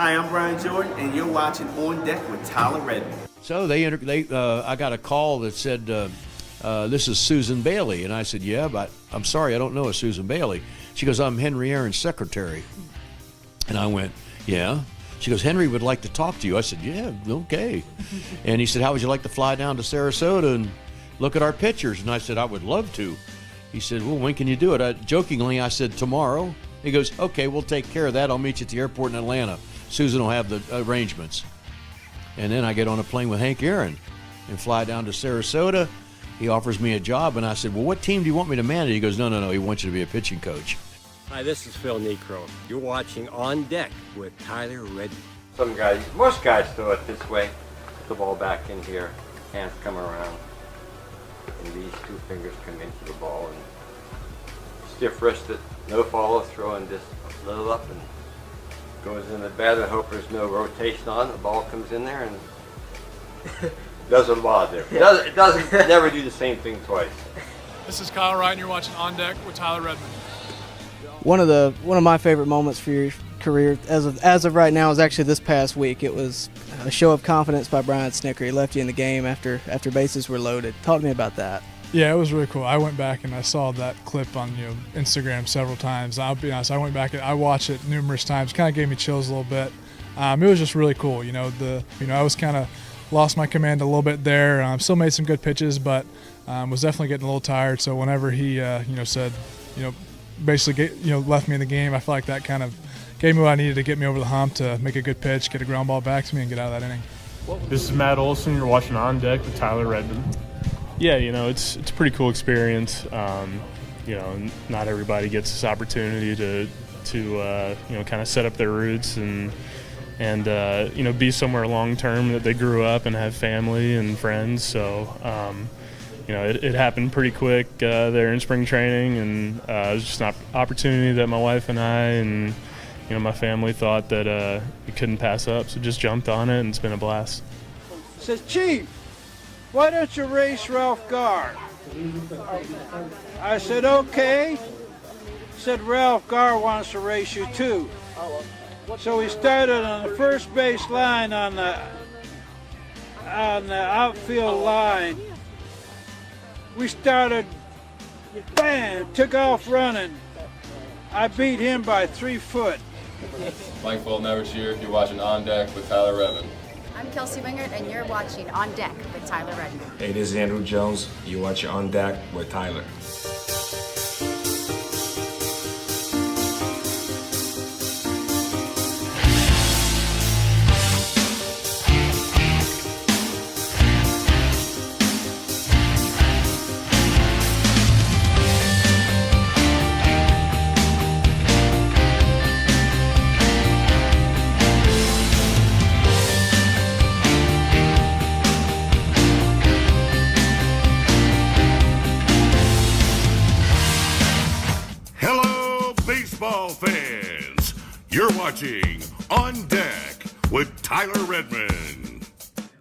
Hi, I'm Brian Jordan, and you're watching On Deck with Tyler Redmond. So I got a call that said, this is Susan Bailey. And I said, yeah, but I'm sorry, I don't know a Susan Bailey. She goes, I'm Henry Aaron's secretary. And I went, yeah. She goes, Henry would like to talk to you. I said, yeah, okay. And he said, how would you like to fly down to Sarasota and look at our pictures? And I said, I would love to. He said, well, when can you do it? Jokingly, I said, tomorrow. He goes, okay, we'll take care of that. I'll meet you at the airport in Atlanta. Susan will have the arrangements. And then I get on a plane with Hank Aaron and fly down to Sarasota. He offers me a job, and I said, well, what team do you want me to manage? He goes, no, he wants you to be a pitching coach. Hi, this is Phil Necro. You're watching On Deck with Tyler Redmond. Most guys throw it this way, put the ball back in here, hands come around, and these two fingers come into the ball, and stiff wristed, no follow throw, and just a little up and goes in the bat. I hope there's no rotation on. The ball comes in there and doesn't bother. It doesn't never do the same thing twice. This is Kyle Wright, and you're watching On Deck with Tyler Redmond. One of my favorite moments for your career as of right now is actually this past week. It was a show of confidence by Brian Snitker. He left you in the game after bases were loaded. Talk to me about that. Yeah, it was really cool. I went back and I saw that clip on Instagram several times. I'll be honest, I went back and I watched it numerous times. Kind of gave me chills a little bit. It was just really cool. I was kind of lost my command a little bit there. Still made some good pitches, but was definitely getting a little tired. So whenever he said basically left me in the game, I felt like that kind of gave me what I needed to get me over the hump to make a good pitch, get a ground ball back to me, and get out of that inning. This is Matt Olson. You're watching On Deck with Tyler Redmond. Yeah, it's a pretty cool experience. Not everybody gets this opportunity to kind of set up their roots and be somewhere long term that they grew up and have family and friends. So it happened pretty quick there in spring training, and it was just an opportunity that my wife and I and my family thought that we couldn't pass up. So just jumped on it, and it's been a blast. Says, Chief, why don't you race Ralph Garr? I said, okay. Said, Ralph Garr wants to race you too. So we started on the first base line on the outfield line. We started, bam, took off running. I beat him by 3 foot. Mike Never's here. You're watching On Deck with Tyler Redmond. I'm Kelsey Wingert, and you're watching On Deck with Tyler Redmond. Hey, this is Andrew Jones. You're watching On Deck with Tyler. Fans, you're watching On Deck with Tyler Redmond.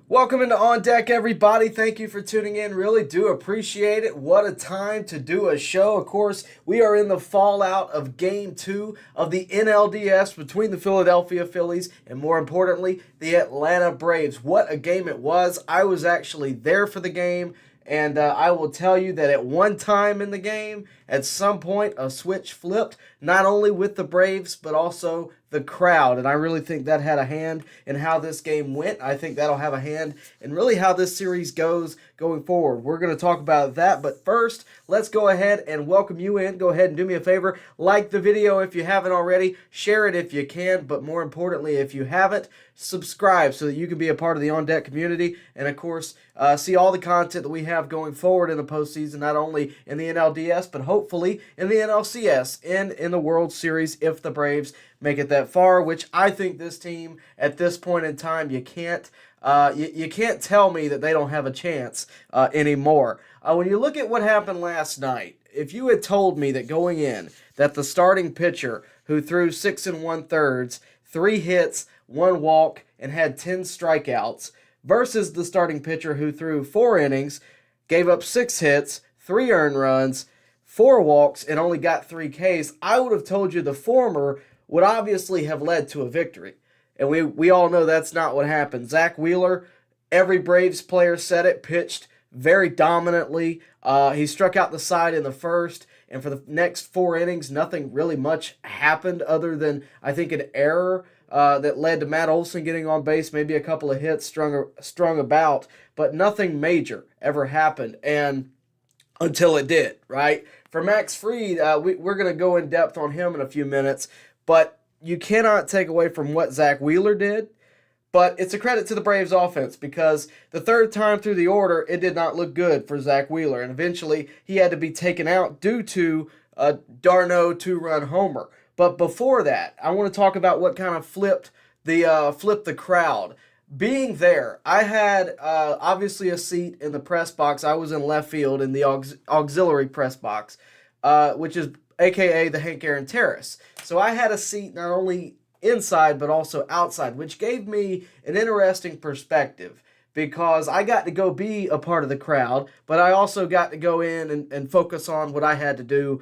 Welcome into On Deck, everybody. Thank you for tuning in. Really do appreciate it. What a time to do a show. Of course, we are in the fallout of Game 2 of the NLDS between the Philadelphia Phillies and, more importantly, the Atlanta Braves. What a game it was. I was actually there for the game. And I will tell you that at one time in the game, at some point, a switch flipped, not only with the Braves, but also the crowd. And I really think that had a hand in how this game went. I think that'll have a hand in really how this series goes going forward. We're going to talk about that. But first, let's go ahead and welcome you in. Go ahead and do me a favor. Like the video if you haven't already. Share it if you can. But more importantly, if you haven't, subscribe so that you can be a part of the On Deck community. And, of course, see all the content that we have going forward in the postseason, not only in the NLDS, but hopefully in the NLCS and in the World Series if the Braves make it that far, which I think this team at this point in time, you can't tell me that they don't have a chance anymore. When you look at what happened last night, if you had told me that going in that the starting pitcher who threw 6 1/3, 3 hits, 1 walk, and had 10 strikeouts versus the starting pitcher who threw 4 innings, gave up 6 hits, 3 earned runs, 4 walks, and only got 3 Ks, I would have told you the former would obviously have led to a victory. And we all know that's not what happened. Zach Wheeler, every Braves player said it, pitched very dominantly. He struck out the side in the first, and for the next 4 innings, nothing really much happened other than, I think, an error that led to Matt Olson getting on base, maybe a couple of hits strung about, but nothing major ever happened, and until it did, right? For Max Fried, we're going to go in depth on him in a few minutes, but you cannot take away from what Zach Wheeler did. But it's a credit to the Braves offense because the third time through the order, it did not look good for Zach Wheeler. And eventually, he had to be taken out due to a d'Arnaud 2-run homer. But before that, I want to talk about what kind of flipped the crowd. Being there, I had obviously a seat in the press box. I was in left field in the auxiliary press box, which is a.k.a. the Hank Aaron Terrace. So I had a seat not only inside but also outside, which gave me an interesting perspective because I got to go be a part of the crowd, but I also got to go in and focus on what I had to do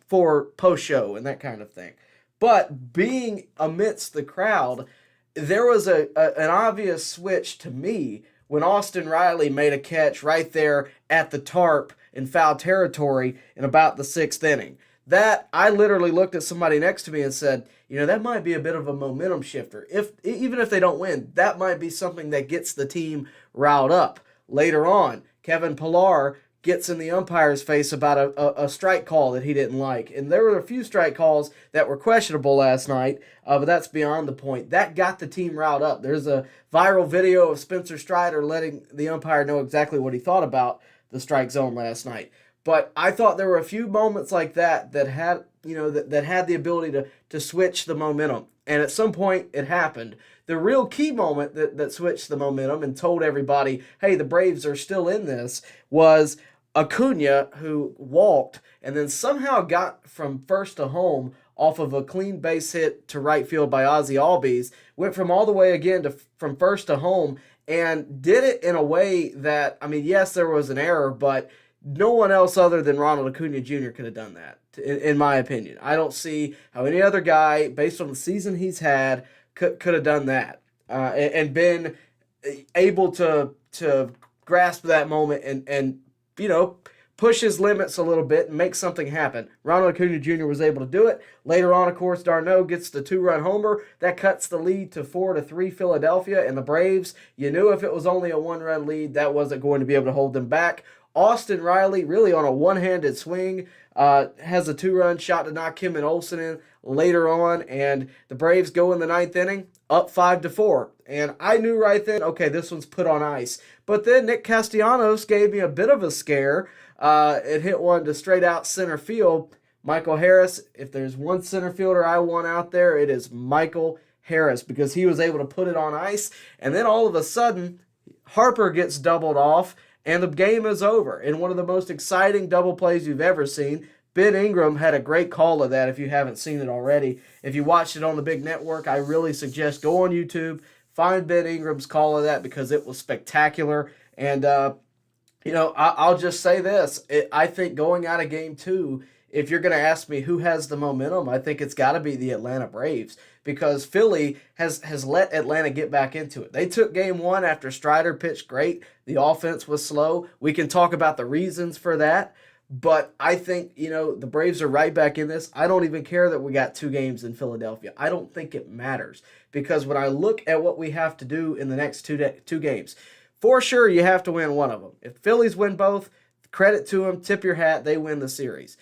for post-show and that kind of thing. But being amidst the crowd, there was an obvious switch to me when Austin Riley made a catch right there at the tarp in foul territory in about the 6th inning. That, I literally looked at somebody next to me and said, that might be a bit of a momentum shifter. Even if they don't win, that might be something that gets the team riled up. Later on, Kevin Pillar gets in the umpire's face about a strike call that he didn't like. And there were a few strike calls that were questionable last night, but that's beyond the point. That got the team riled up. There's a viral video of Spencer Strider letting the umpire know exactly what he thought about the strike zone last night. But I thought there were a few moments like that had that had the ability to switch the momentum. And at some point it happened. The real key moment that switched the momentum and told everybody, hey, the Braves are still in this, was Acuna, who walked and then somehow got from first to home off of a clean base hit to right field by Ozzie Albies, went from all the way again from first to home and did it in a way that, yes, there was an error, but no one else other than Ronald Acuna Jr. could have done that, in my opinion. I don't see how any other guy, based on the season he's had, could have done that and been able to grasp that moment and push his limits a little bit and make something happen. Ronald Acuna Jr. was able to do it. Later on, of course, d'Arnaud gets the 2-run homer. That cuts the lead to 4-3 Philadelphia, and the Braves, you knew if it was only a 1-run lead, that wasn't going to be able to hold them back. Austin Riley, really on a one-handed swing, has a 2-run shot to knock him and Olsen in later on, and the Braves go in the 9th inning, up 5-4. And I knew right then, okay, this one's put on ice. But then Nick Castellanos gave me a bit of a scare. It hit one to straight out center field. Michael Harris, if there's one center fielder I want out there, it is Michael Harris because he was able to put it on ice. And then all of a sudden, Harper gets doubled off, and the game is over. In one of the most exciting double plays you've ever seen, Ben Ingram had a great call of that if you haven't seen it already. If you watched it on the big network, I really suggest go on YouTube, find Ben Ingram's call of that because it was spectacular. And, I'll just say this. I think going out of Game 2, if you're going to ask me who has the momentum, I think it's got to be the Atlanta Braves because Philly has let Atlanta get back into it. They took Game 1 after Strider pitched great. The offense was slow. We can talk about the reasons for that, but I think, the Braves are right back in this. I don't even care that we got 2 games in Philadelphia. I don't think it matters because when I look at what we have to do in the next two games, for sure you have to win one of them. If Phillies win both, credit to them, tip your hat, they win the series.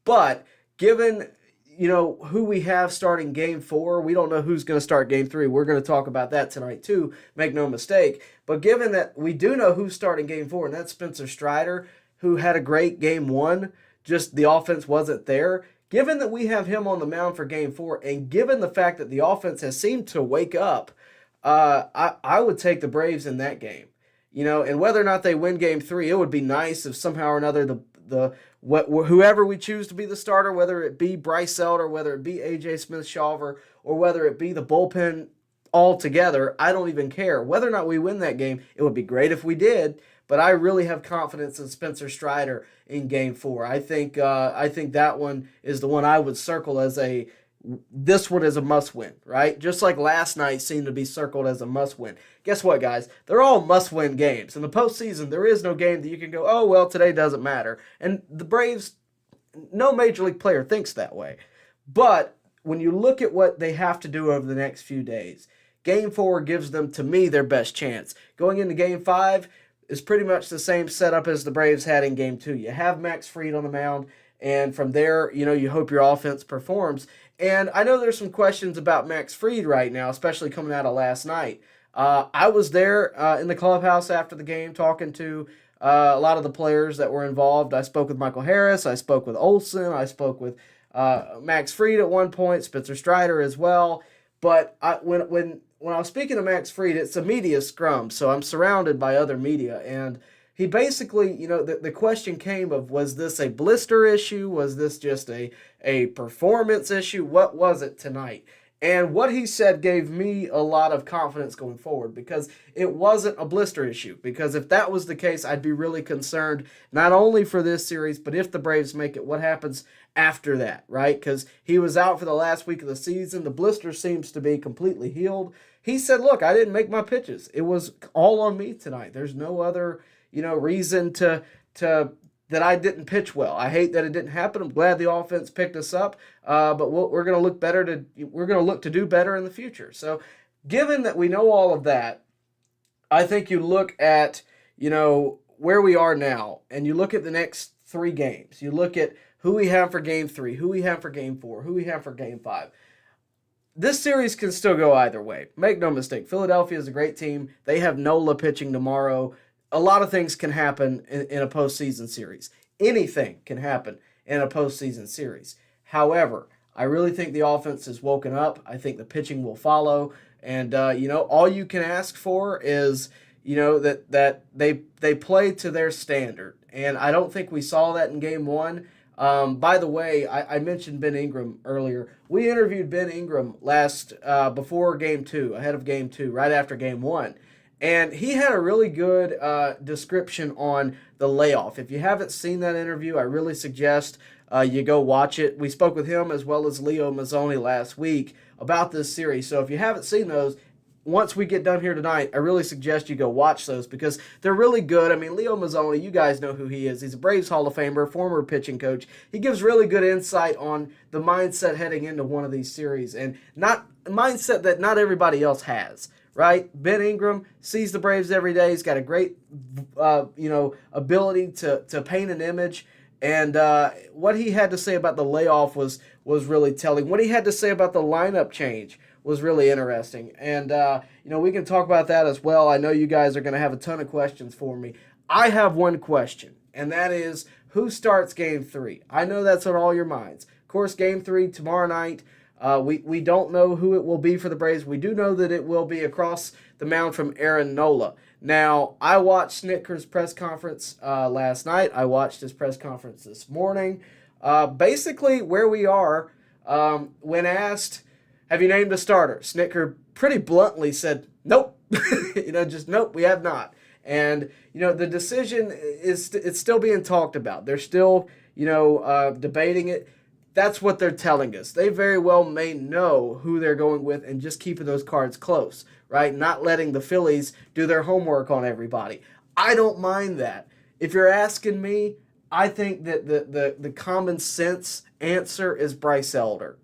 But given, who we have starting Game 4, we don't know who's going to start Game 3. We're going to talk about that tonight too, make no mistake. But given that we do know who's starting Game 4, and that's Spencer Strider, who had a great Game 1, just the offense wasn't there. Given that we have him on the mound for Game 4, and given the fact that the offense has seemed to wake up, I would take the Braves in that game. And whether or not they win Game 3, it would be nice if somehow or another whoever we choose to be the starter, whether it be Bryce Elder, whether it be A.J. Smith-Shawver, or whether it be the bullpen altogether, I don't even care. Whether or not we win that game, it would be great if we did, but I really have confidence in Spencer Strider in Game 4. I think that one is the one I would circle as a this one is a must-win, right? Just like last night seemed to be circled as a must-win. Guess what, guys? They're all must-win games. In the postseason, there is no game that you can go, oh, well, today doesn't matter. And the Braves, no Major League player thinks that way. But when you look at what they have to do over the next few days, Game 4 gives them, to me, their best chance. Going into Game 5 is pretty much the same setup as the Braves had in Game 2. You have Max Fried on the mound, and from there, you hope your offense performs. And I know there's some questions about Max Fried right now, especially coming out of last night. I was there in the clubhouse after the game talking to a lot of the players that were involved. I spoke with Michael Harris. I spoke with Olson. I spoke with Max Fried at one point, Spencer Strider as well. But when I was speaking to Max Fried, it's a media scrum, so I'm surrounded by other media. And he basically, the question came of, was this a blister issue? Was this just a performance issue? What was it tonight? And what he said gave me a lot of confidence going forward, because it wasn't a blister issue. Because if that was the case, I'd be really concerned, not only for this series, but if the Braves make it, what happens after that, right? Because he was out for the last week of the season. The blister seems to be completely healed. He said, look, I didn't make my pitches. It was all on me tonight. There's no other reason to that I didn't pitch well. I hate that it didn't happen. I'm glad the offense picked us up, but we're going to look to do better in the future. So, given that we know all of that, I think you look at where we are now, and you look at the next 3 games. You look at who we have for Game 3, who we have for Game 4, who we have for Game 5. This series can still go either way. Make no mistake, Philadelphia is a great team. They have Nola pitching tomorrow. A lot of things can happen in a postseason series. Anything can happen in a postseason series. However, I really think the offense has woken up. I think the pitching will follow. And, all you can ask for is, that they play to their standard. And I don't think we saw that in Game 1. By the way, I mentioned Ben Ingram earlier. We interviewed Ben Ingram before Game 2, ahead of Game 2, right after Game 1. And he had a really good description on the layoff. If you haven't seen that interview, I really suggest you go watch it. We spoke with him as well as Leo Mazzoni last week about this series. So if you haven't seen those, once we get done here tonight, I really suggest you go watch those because they're really good. I mean, Leo Mazzoni, you guys know who he is. He's a Braves Hall of Famer, former pitching coach. He gives really good insight on the mindset heading into one of these series, and not a mindset that not everybody else has. Right? Ben Ingram sees the Braves every day. He's got a great, ability to paint an image. And what he had to say about the layoff was really telling. What he had to say about the lineup change was really interesting. And, we can talk about that as well. I know you guys are going to have a ton of questions for me. I have one question, and that is, who starts Game 3? I know that's on all your minds. Of course, Game 3 tomorrow night. We don't know who it will be for the Braves. We do know that it will be across the mound from Aaron Nola. Now, I watched Snitker's press conference last night. I watched his press conference this morning. Basically, where we are, when asked, have you named a starter? Snitker pretty bluntly said, nope. Just nope, we have not. And, the decision it's still being talked about. They're still, debating it. That's what they're telling us. They very well may know who they're going with and just keeping those cards close, right? Not letting the Phillies do their homework on everybody. I don't mind that. If you're asking me, I think that the common sense answer is Bryce Elder,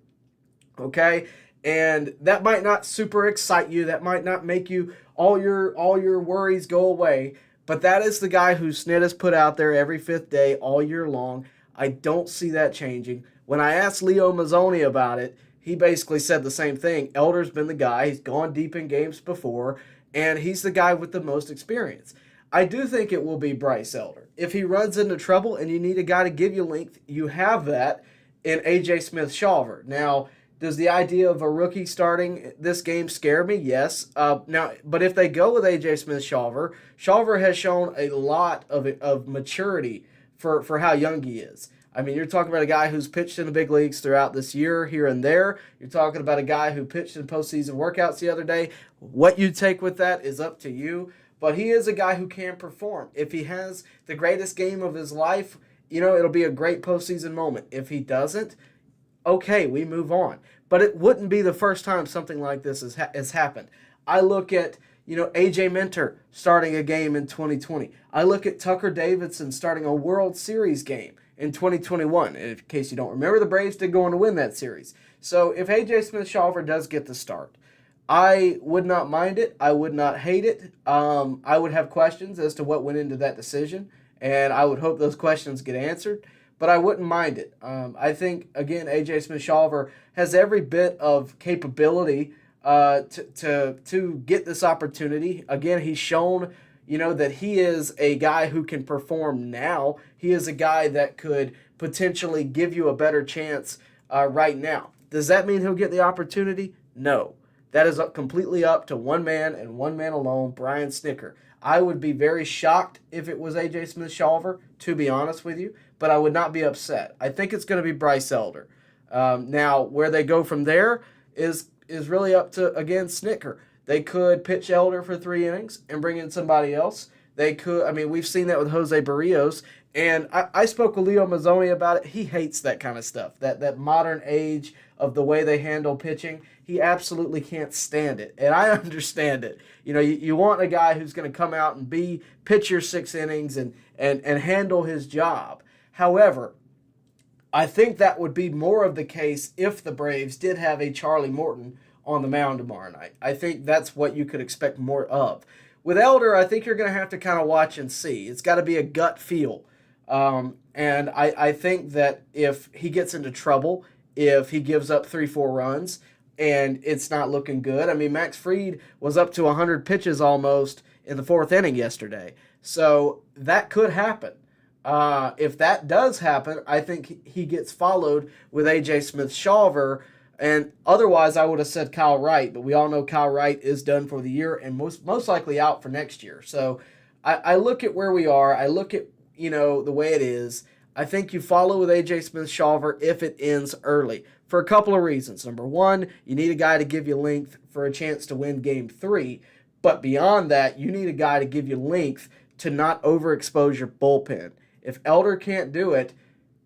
okay? And that might not super excite you. That might not make you all your worries go away. But that is the guy who Snit has put out there every 5th day all year long. I don't see that changing. When I asked Leo Mazzoni about it, he basically said the same thing. Elder's been the guy. He's gone deep in games before, and he's the guy with the most experience. I do think it will be Bryce Elder. If he runs into trouble and you need a guy to give you length, you have that in A.J. Smith-Shawver. Now, does the idea of a rookie starting this game scare me? Yes. But if they go with A.J. Smith-Shawver, Shawver has shown a lot of maturity for how young he is. I mean, you're talking about a guy who's pitched in the big leagues throughout this year, here and there. You're talking about a guy who pitched in postseason workouts the other day. What you take with that is up to you. But he is a guy who can perform. If he has the greatest game of his life, it'll be a great postseason moment. If he doesn't, okay, we move on. but it wouldn't be the first time something like this has happened. I look at, A.J. Minter starting a game in 2020. I look at Tucker Davidson starting a World Series game in 2021. And in case you don't remember, the Braves did go on to win that series. So if A.J. Smith-Shawver does get the start, I would not mind it. I would not hate it. I would have questions as to what went into that decision, and I would hope those questions get answered, but I wouldn't mind it. I think, again, A.J. Smith-Shawver has every bit of capability to get this opportunity. Again, he's shown, that he is a guy who can perform now. He is a guy that could potentially give you a better chance right now. Does that mean he'll get the opportunity? No. That is completely up to one man and one man alone, Brian Snitker. I would be very shocked if it was A.J. Smith-Shawver, to be honest with you, but I would not be upset. I think it's going to be Bryce Elder. Now, where they go from there is really up to, again, Snitker. They could pitch Elder for 3 innings and bring in somebody else. They could, we've seen that with Jose Barrios, and I spoke with Leo Mazzoni about it. He hates that kind of stuff, that modern age of the way they handle pitching. He absolutely can't stand it, and I understand it. You want a guy who's going to come out and pitch your 6 innings and handle his job. However, I think that would be more of the case if the Braves did have a Charlie Morton on the mound tomorrow night. I think that's what you could expect more of. With Elder, I think you're going to have to kind of watch and see. It's got to be a gut feel. And I think that if he gets into trouble, if he gives up 3-4 runs, and it's not looking good. Max Fried was up to 100 pitches almost in the 4th inning yesterday. So that could happen. If that does happen, I think he gets followed with A.J. Smith-Shawver. And otherwise, I would have said Kyle Wright. But we all know Kyle Wright is done for the year and most likely out for next year. So I look at where we are. I look at, the way it is. I think you follow with A.J. Smith-Shawver if it ends early for a couple of reasons. Number one, you need a guy to give you length for a chance to win Game 3. But beyond that, you need a guy to give you length to not overexpose your bullpen. If Elder can't do it,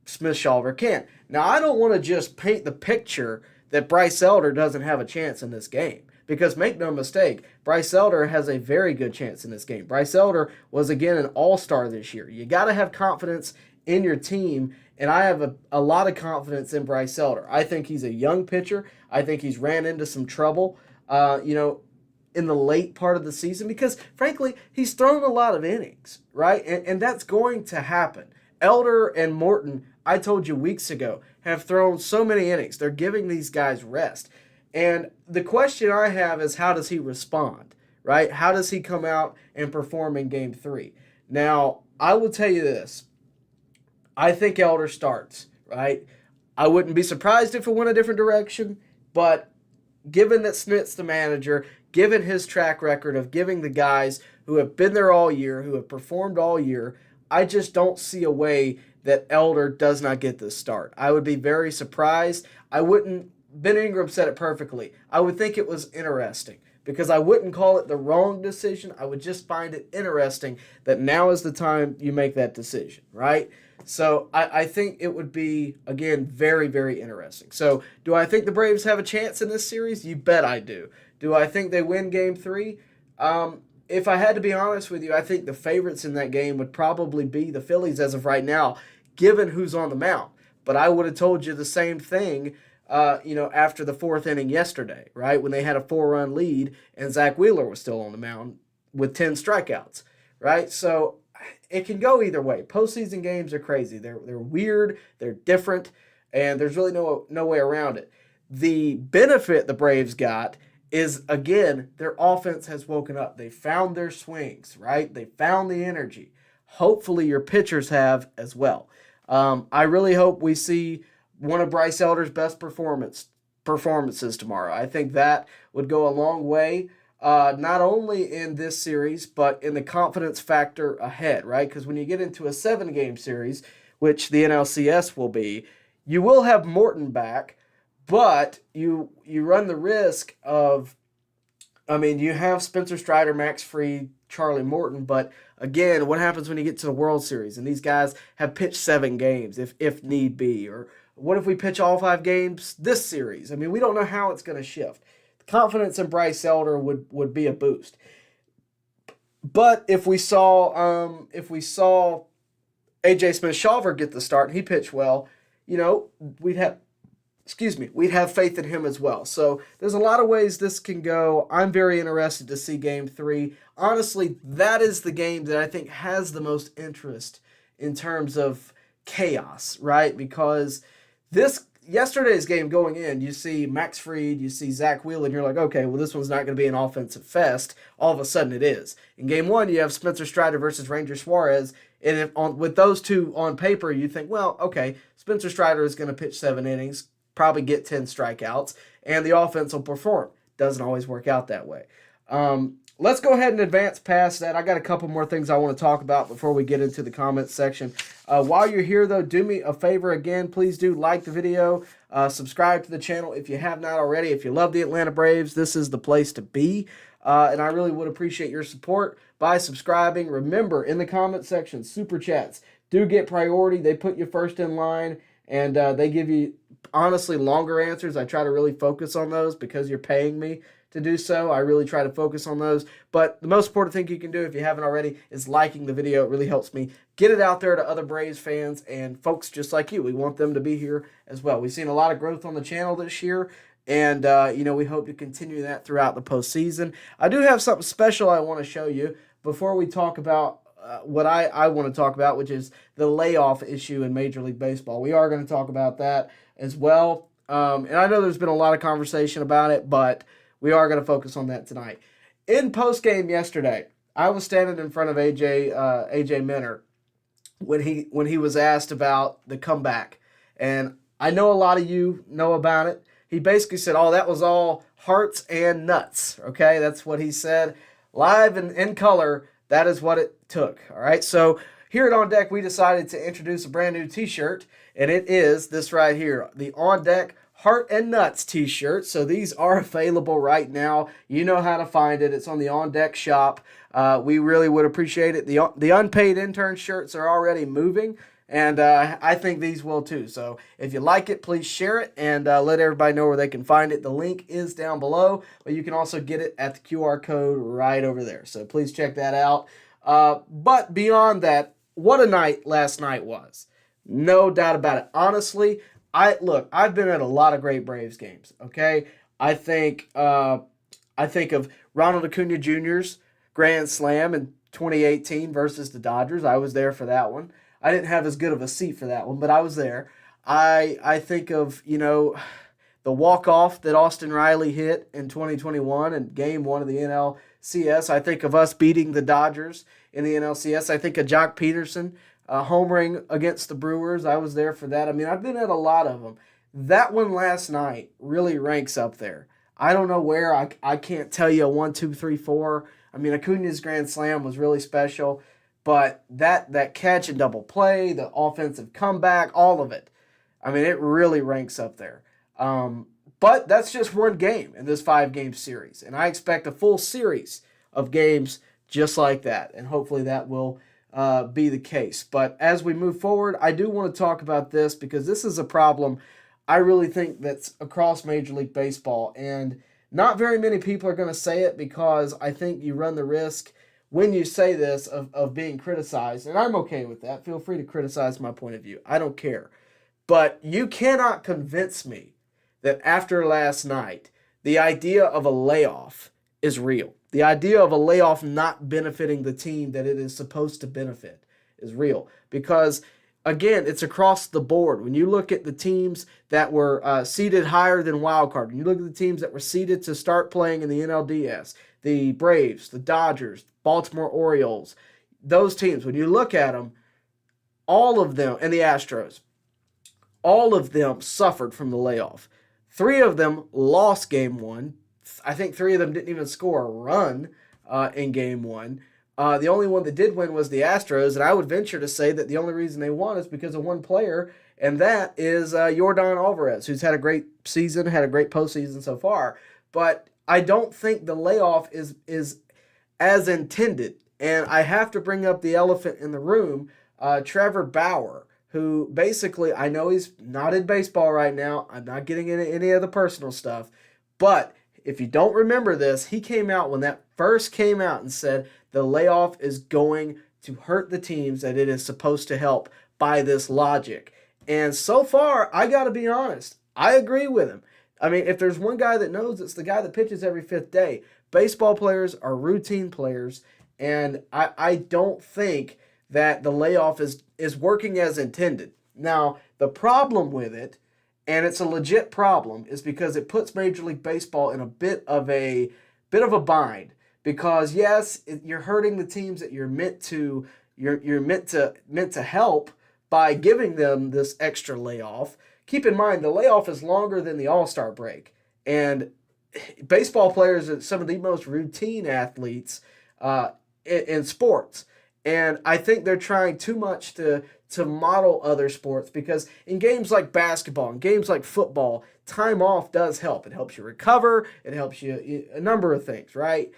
Smith-Shawver can. Now, I don't want to just paint the picture that Bryce Elder doesn't have a chance in this game. Because make no mistake, Bryce Elder has a very good chance in this game. Bryce Elder was, again, an all-star this year. You got to have confidence in your team, and I have a lot of confidence in Bryce Elder. I think he's a young pitcher. I think he's ran into some trouble, in the late part of the season because, frankly, he's thrown a lot of innings, right? And that's going to happen. Elder and Morton, I told you weeks ago, have thrown so many innings. They're giving these guys rest. And the question I have is, how does he respond, right? How does he come out and perform in Game 3? Now, I will tell you this. I think Elder starts, right? I wouldn't be surprised if it went a different direction, but given that Snit's the manager, given his track record of giving the guys who have been there all year, who have performed all year, I just don't see a way that Elder does not get this start. I would be very surprised. Ben Ingram said it perfectly. I would think it was interesting because I wouldn't call it the wrong decision. I would just find it interesting that now is the time you make that decision, right? So I think it would be, again, very, very interesting. So do I think the Braves have a chance in this series? You bet I do. Do I think they win Game 3? If I had to be honest with you, I think the favorites in that game would probably be the Phillies as of right now, given who's on the mound. But I would have told you the same thing, after the 4th inning yesterday, right? When they had a 4-run lead and Zach Wheeler was still on the mound with 10 strikeouts, right? So it can go either way. Postseason games are crazy. They're weird, they're different, and there's really no way around it. The benefit the Braves got is, again, their offense has woken up. They found their swings, right? They found the energy. Hopefully your pitchers have as well. I really hope we see one of Bryce Elder's best performances tomorrow. I think that would go a long way, not only in this series, but in the confidence factor ahead, right? Because when you get into a 7-game series, which the NLCS will be, you will have Morton back, but you run the risk of, you have Spencer Strider, Max Fried, Charlie Morton, but again, what happens when you get to the World Series and these guys have pitched 7 games if need be, or what if we pitch all 5 games this series? I mean, we don't know how it's going to shift. The confidence in Bryce Elder would be a boost. But if we saw A.J. Smith-Shawver get the start and he pitched well, we'd have faith in him as well. So there's a lot of ways this can go. I'm very interested to see Game 3. Honestly, that is the game that I think has the most interest in terms of chaos, right? Because yesterday's game going in, you see Max Fried, you see Zach Wheeler, and you're like, okay, well, this one's not going to be an offensive fest. All of a sudden it is. In Game 1, you have Spencer Strider versus Ranger Suarez, and with those two on paper, you think, well, okay, Spencer Strider is going to pitch 7 innings, probably get 10 strikeouts, and the offense will perform. Doesn't always work out that way. Let's go ahead and advance past that. I got a couple more things I want to talk about before we get into the comments section. While you're here, though, do me a favor again. Please do like the video, subscribe to the channel if you have not already. If you love the Atlanta Braves, this is the place to be. And I really would appreciate your support by subscribing. Remember, in the comment section, Super Chats do get priority. They put you first in line, and they give you, honestly, longer answers. I try to really focus on those because you're paying me to do so. I really try to focus on those. But the most important thing you can do, if you haven't already, is liking the video. It really helps me get it out there to other Braves fans and folks just like you. We want them to be here as well. We've seen a lot of growth on the channel this year, and we hope to continue that throughout the postseason. I do have something special I want to show you before we talk about what I want to talk about, which is the layoff issue in Major League Baseball. We are going to talk about that as well. And I know there's been a lot of conversation about it, but we are going to focus on that tonight. In postgame yesterday, I was standing in front of AJ Minter when he was asked about the comeback. And I know a lot of you know about it. He basically said, oh, that was all hearts and nuts. Okay, that's what he said. Live and in color, that is what it took. All right, so here at On Deck, we decided to introduce a brand new t-shirt, and it is this right here, the On Deck Heart and Nuts t-shirt. So these are available right now. You know how to find it. It's on the On Deck shop. We really would appreciate it. The unpaid intern shirts are already moving, and I think these will too. So if you like it, please share it and let everybody know where they can find it. The link is down below, but you can also get it at the QR code right over there. So please check that out. But beyond that, what a night last night was. No doubt about it. Honestly, I've been at a lot of great Braves games, okay? I think of Ronald Acuna Jr.'s grand slam in 2018 versus the Dodgers. I was there for that one. I didn't have as good of a seat for that one, but I was there. I think of, the walk-off that Austin Riley hit in 2021 in Game 1 of the NLCS. I think of us beating the Dodgers in the NLCS. I think of Jock Peterson homering against the Brewers. I was there for that. I mean, I've been at a lot of them. That one last night really ranks up there. I don't know where. I can't tell you a 1, 2, 3, 4. I mean, Acuna's grand slam was really special, but that catch and double play, the offensive comeback, all of it, I mean, it really ranks up there. But that's just one game in this 5-game series, and I expect a full series of games just like that, and hopefully that will be the case. But as we move forward, I do want to talk about this because this is a problem I really think that's across Major League Baseball, and not very many people are going to say it because I think you run the risk when you say this of being criticized, and I'm okay with that. Feel free to criticize my point of view. I don't care. But you cannot convince me that after last night, the idea of a layoff is real. The idea of a layoff not benefiting the team that it is supposed to benefit is real. Because, again, it's across the board. When you look at the teams that were seeded higher than wild card, when you look at the teams that were seeded to start playing in the NLDS, the Braves, the Dodgers, Baltimore Orioles, those teams, when you look at them, all of them, and the Astros, all of them suffered from the layoff. 3 of them lost Game 1. I think 3 of them didn't even score a run in Game 1. The only one that did win was the Astros, and I would venture to say that the only reason they won is because of one player, and that is Yordan Alvarez, who's had a great season, had a great postseason so far. But I don't think the layoff is as intended. And I have to bring up the elephant in the room, Trevor Bauer, who basically, I know he's not in baseball right now. I'm not getting into any of the personal stuff. But if you don't remember this, he came out when that first came out and said the layoff is going to hurt the teams that it is supposed to help by this logic. And so far, I got to be honest, I agree with him. I mean, if there's one guy that knows, it's the guy that pitches every fifth day. Baseball players are routine players, and I don't think that the layoff is working as intended. Now, the problem with it, and it's a legit problem, is because it puts Major League Baseball in a bit of a bind. Because yes, you're hurting the teams that you're meant to help by giving them this extra layoff. Keep in mind, the layoff is longer than the All-Star break, and baseball players are some of the most routine athletes in sports. And I think they're trying too much to model other sports, because in games like basketball and games like football, time off does help. It helps you recover. It helps you a number of things, right?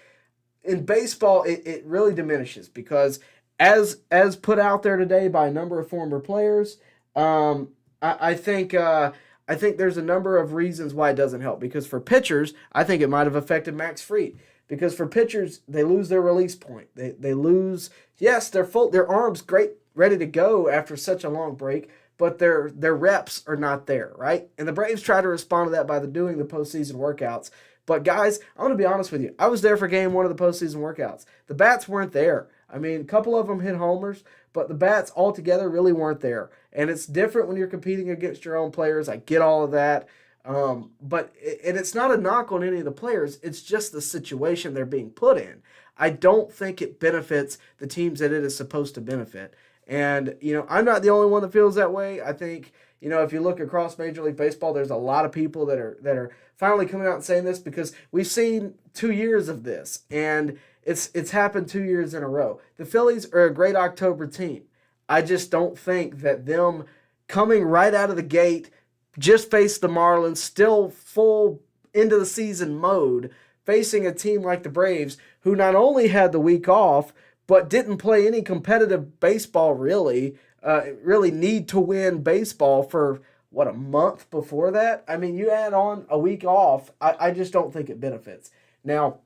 In baseball, it really diminishes, because as put out there today by a number of former players, I think there's a number of reasons why it doesn't help. Because for pitchers, I think it might have affected Max Fried. Because for pitchers, they lose their release point. They lose, yes, their arms great, ready to go after such a long break, but their reps are not there, right? And the Braves try to respond to that by doing the postseason workouts. But guys, I'm going to be honest with you. I was there for game one of the postseason workouts. The bats weren't there. I mean, a couple of them hit homers, but the bats altogether really weren't there. And it's different when you're competing against your own players. I get all of that. But it's not a knock on any of the players. It's just the situation they're being put in. I don't think it benefits the teams that it is supposed to benefit. And, I'm not the only one that feels that way. I think, if you look across Major League Baseball, there's a lot of people that are finally coming out and saying this, because we've seen 2 years of this, and it's happened 2 years in a row. The Phillies are a great October team. I just don't think that them coming right out of the gate, just faced the Marlins, still full into the season mode, facing a team like the Braves, who not only had the week off, but didn't play any competitive baseball really need to win baseball for, a month before that? I mean, you add on a week off, I just don't think it benefits. Now,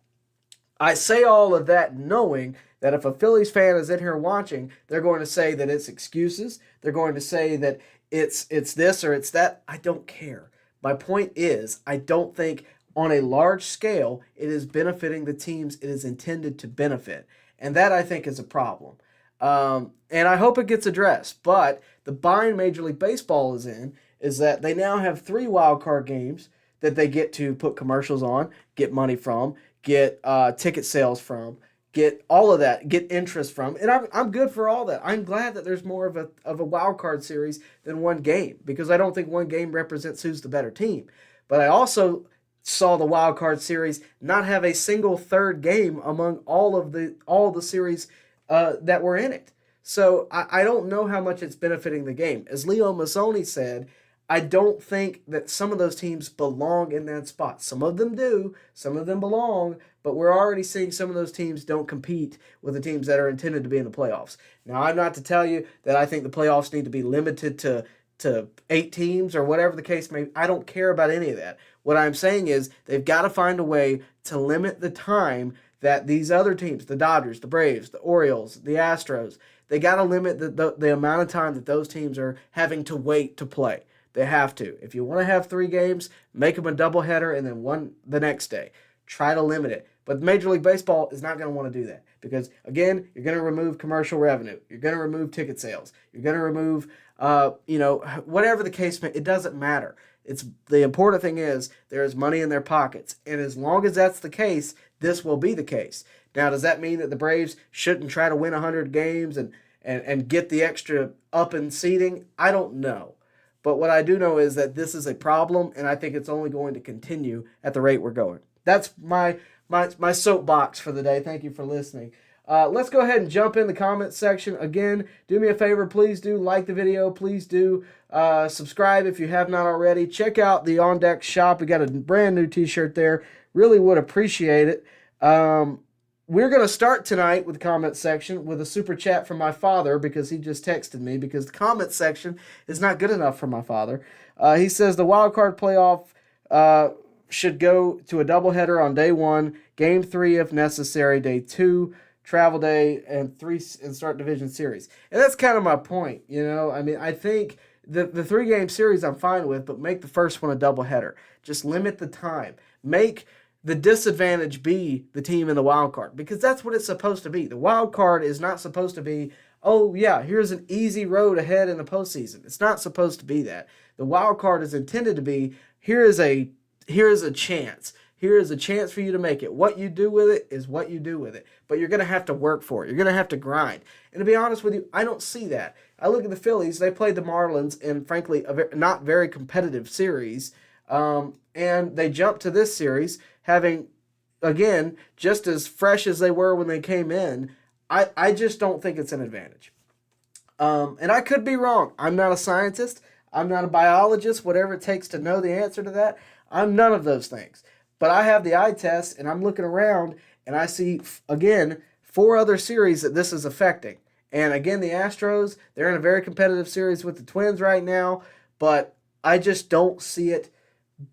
I say all of that knowing that if a Phillies fan is in here watching, they're going to say that it's excuses. They're going to say that it's this or it's that. I don't care. My point is, I don't think on a large scale it is benefiting the teams it is intended to benefit. And that, I think, is a problem. And I hope it gets addressed. But the bind Major League Baseball is in is that they now have 3 wild card games that they get to put commercials on, get money from, get ticket sales from, get all of that, get interest from. And I'm good for all that. I'm glad that there's more of a wild card series than one game, because I don't think one game represents who's the better team. But I also saw the wild card series not have a single third game among all the series that were in it. So I don't know how much it's benefiting the game. As Leo Mazzoni said, I don't think that some of those teams belong in that spot. Some of them do, some of them belong, but we're already seeing some of those teams don't compete with the teams that are intended to be in the playoffs. Now, I'm not to tell you that I think the playoffs need to be limited to 8 teams or whatever the case may be. I don't care about any of that. What I'm saying is they've got to find a way to limit the time that these other teams, the Dodgers, the Braves, the Orioles, the Astros, they got to limit the amount of time that those teams are having to wait to play. They have to. If you want to have 3 games, make them a doubleheader and then one the next day. Try to limit it. But Major League Baseball is not going to want to do that, because, again, you're going to remove commercial revenue. You're going to remove ticket sales. You're going to remove, whatever the case may be. It doesn't matter. The important thing is there is money in their pockets. And as long as that's the case, this will be the case. Now, does that mean that the Braves shouldn't try to win 100 games and get the extra up in seeding? I don't know. But what I do know is that this is a problem, and I think it's only going to continue at the rate we're going. That's my soapbox for the day. Thank you for listening. Let's go ahead and jump in the comments section. Again, do me a favor. Please do like the video. Please do subscribe if you have not already. Check out the On Deck shop. We got a brand new t-shirt there. Really would appreciate it. we're going to start tonight with the comment section with a super chat from my father because he just texted me because the comment section is not good enough for my father. He says the wild card playoff should go to a doubleheader on day 1, game 3 if necessary, day 2, travel day, and start division series. And that's kind of my point, you know. I mean, I think the 3-game series I'm fine with, but make the first one a doubleheader. Just limit the time. Make the disadvantage be the team in the wild card because that's what it's supposed to be. The wild card is not supposed to be, oh yeah, here's an easy road ahead in the postseason. It's not supposed to be that. The wild card is intended to be, here is a chance. Here is a chance for you to make it. What you do with it is what you do with it. But you're going to have to work for it. You're going to have to grind. And to be honest with you, I don't see that. I look at the Phillies. They played the Marlins in, frankly, a not very competitive series. And they jumped to this series having, again, just as fresh as they were when they came in. I just don't think it's an advantage. And I could be wrong. I'm not a scientist. I'm not a biologist, whatever it takes to know the answer to that. I'm none of those things. But I have the eye test, and I'm looking around, and I see, again, 4 other series that this is affecting. And again, the Astros, they're in a very competitive series with the Twins right now, but I just don't see it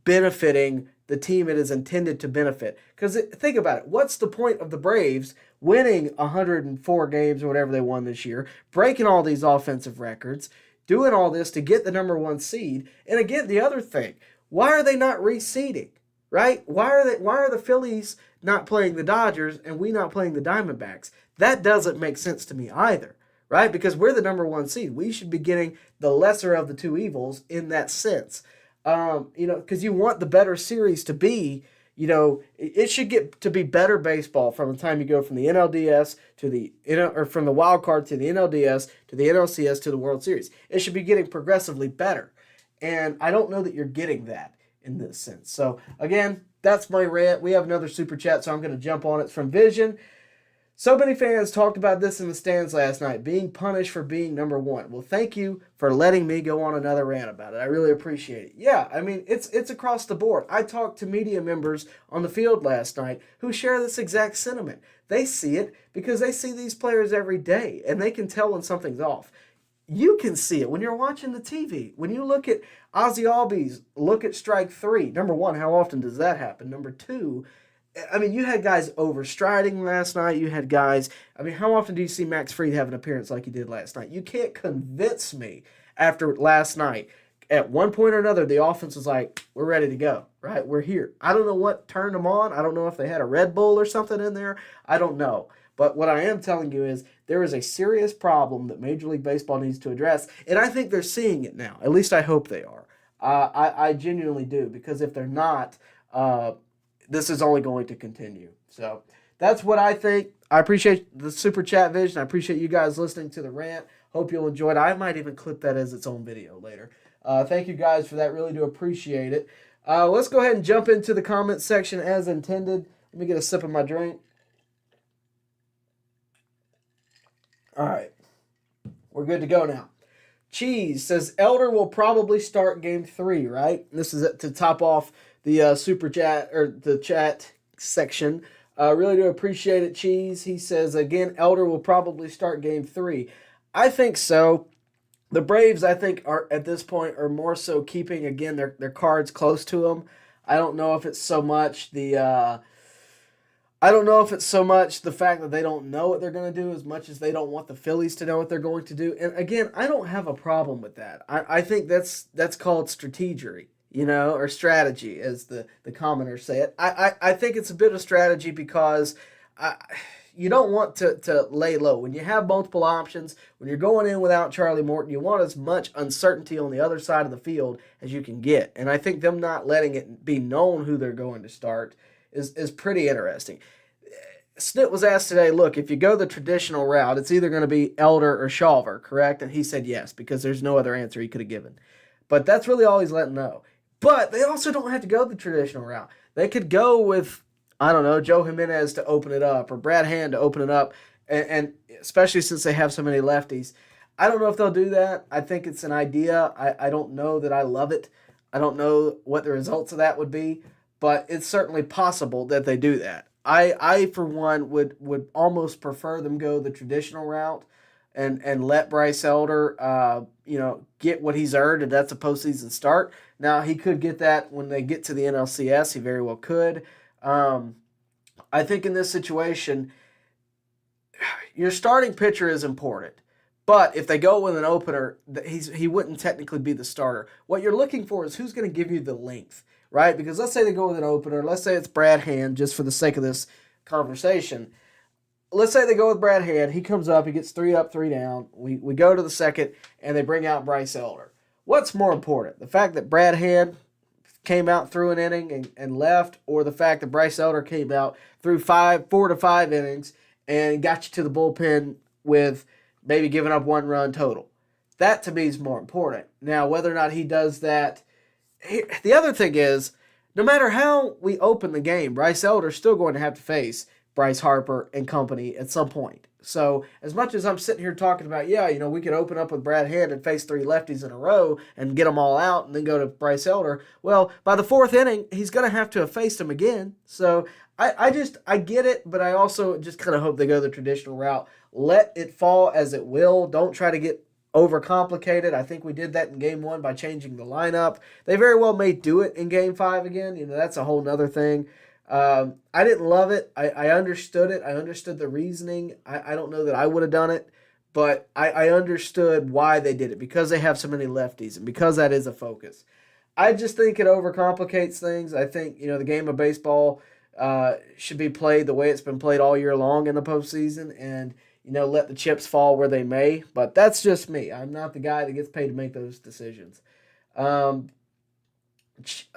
benefiting the team it is intended to benefit. Because think about it. What's the point of the Braves winning 104 games or whatever they won this year, breaking all these offensive records, doing all this to get the number 1 seed? And again, the other thing, why are they not reseeding, right? Why are the Phillies not playing the Dodgers and we not playing the Diamondbacks? That doesn't make sense to me either, right? Because we're the number 1 seed. We should be getting the lesser of the 2 evils in that sense. Because you want the better series to be, it should get to be better baseball from the time you go from the NLDS or from the wild card to the NLDS to the NLCS to the World Series. It should be getting progressively better. And I don't know that you're getting that in this sense. So, again, that's my rant. We have another super chat, so I'm going to jump on it. It's from Vision. So many fans talked about this in the stands last night, being punished for being number 1. Well, thank you for letting me go on another rant about it. I really appreciate it. Yeah, I mean, it's across the board. I talked to media members on the field last night who share this exact sentiment. They see it because they see these players every day, and they can tell when something's off. You can see it when you're watching the TV. When you look at Ozzy Albies, look at strike 3. Number 1, how often does that happen? Number 2, I mean, you had guys overstriding last night. You had guys, I mean, how often do you see Max Fried have an appearance like he did last night? You can't convince me after last night. At one point or another, the offense was like, we're ready to go, right? We're here. I don't know what turned them on. I don't know if they had a Red Bull or something in there. I don't know. But what I am telling you is there is a serious problem that Major League Baseball needs to address, and I think they're seeing it now. At least I hope they are. I genuinely do, because if they're not, this is only going to continue. So that's what I think. I appreciate the super chat, Vision. I appreciate you guys listening to the rant. Hope you'll enjoy it. I might even clip that as its own video later. Thank you guys for that. Really do appreciate it. Let's go ahead and jump into the comment section as intended. Let me get a sip of my drink. All right. We're good to go now. Cheese says Elder will probably start game 3, right? This is to top off the super chat or the chat section. Really do appreciate it, Cheese. He says, again, Elder will probably start game 3. I think so. The Braves, I think, are at this point are more so keeping, again, their cards close to them. I don't know if it's so much the fact that they don't know what they're going to do as much as they don't want the Phillies to know what they're going to do. And again, I don't have a problem with that. I think that's called strategery, or strategy, as the commoners say it. I think it's a bit of strategy because you don't want to lay low. When you have multiple options, when you're going in without Charlie Morton, you want as much uncertainty on the other side of the field as you can get. And I think them not letting it be known who they're going to start is pretty interesting. Snit was asked today, look, if you go the traditional route, it's either going to be Elder or Shawver, correct? And he said yes, because there's no other answer he could have given. But that's really all he's letting know. But they also don't have to go the traditional route. They could go with, I don't know, Joe Jimenez to open it up or Brad Hand to open it up, and especially since they have so many lefties. I don't know if they'll do that. I think it's an idea. I don't know that I love it. I don't know what the results of that would be, but it's certainly possible that they do that. I for one would almost prefer them go the traditional route and let Bryce Elder get what he's earned, and that's a postseason start. Now he could get that when they get to the NLCS. He very well could. I think in this situation, your starting pitcher is important. But if they go with an opener, he wouldn't technically be the starter. What you're looking for is who's going to give you the length, right? Because let's say they go with an opener. Let's say it's Brad Hand, just for the sake of this conversation. Let's say they go with Brad Hand. He comes up, he gets 3 up, 3 down. We go to the second, and they bring out Bryce Elder. What's more important, the fact that Brad Hand came out through an inning and left, or the fact that Bryce Elder came out through 4 to 5 innings and got you to the bullpen with maybe giving up 1 run total? That to me is more important. Now, whether or not he does that, the other thing is, no matter how we open the game, Bryce Elder's still going to have to face Bryce Harper and company at some point. So as much as I'm sitting here talking about, we could open up with Brad Hand and face 3 lefties in a row and get them all out and then go to Bryce Elder. Well, by the 4th inning, he's going to have faced him again. So I get it, but I also just kind of hope they go the traditional route. Let it fall as it will. Don't try to get overcomplicated. I think we did that in Game 1 by changing the lineup. They very well may do it in Game 5 again. That's a whole nother thing. I didn't love it. I understood it. I understood the reasoning. I don't know that I would have done it, but I understood why they did it, because they have so many lefties and because that is a focus. I just think it overcomplicates things. I think, the game of baseball should be played the way it's been played all year long in the postseason, and, let the chips fall where they may. But that's just me. I'm not the guy that gets paid to make those decisions.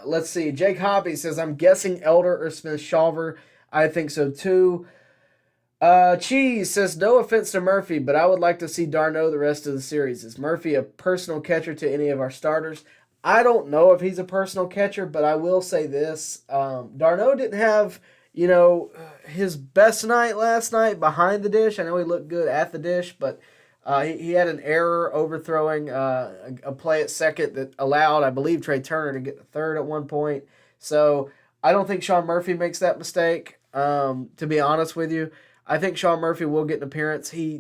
Let's see. Jake Hobby says, I'm guessing Elder or Smith-Shawver. I think so too. Cheese says, no offense to Murphy, but I would like to see d'Arnaud the rest of the series. Is Murphy a personal catcher to any of our starters? I don't know if he's a personal catcher, but I will say this. d'Arnaud didn't have, his best night last night behind the dish. I know he looked good at the dish, but he had an error overthrowing a play at second that allowed, I believe, Trey Turner to get to third at one point. So I don't think Sean Murphy makes that mistake, to be honest with you. I think Sean Murphy will get an appearance. He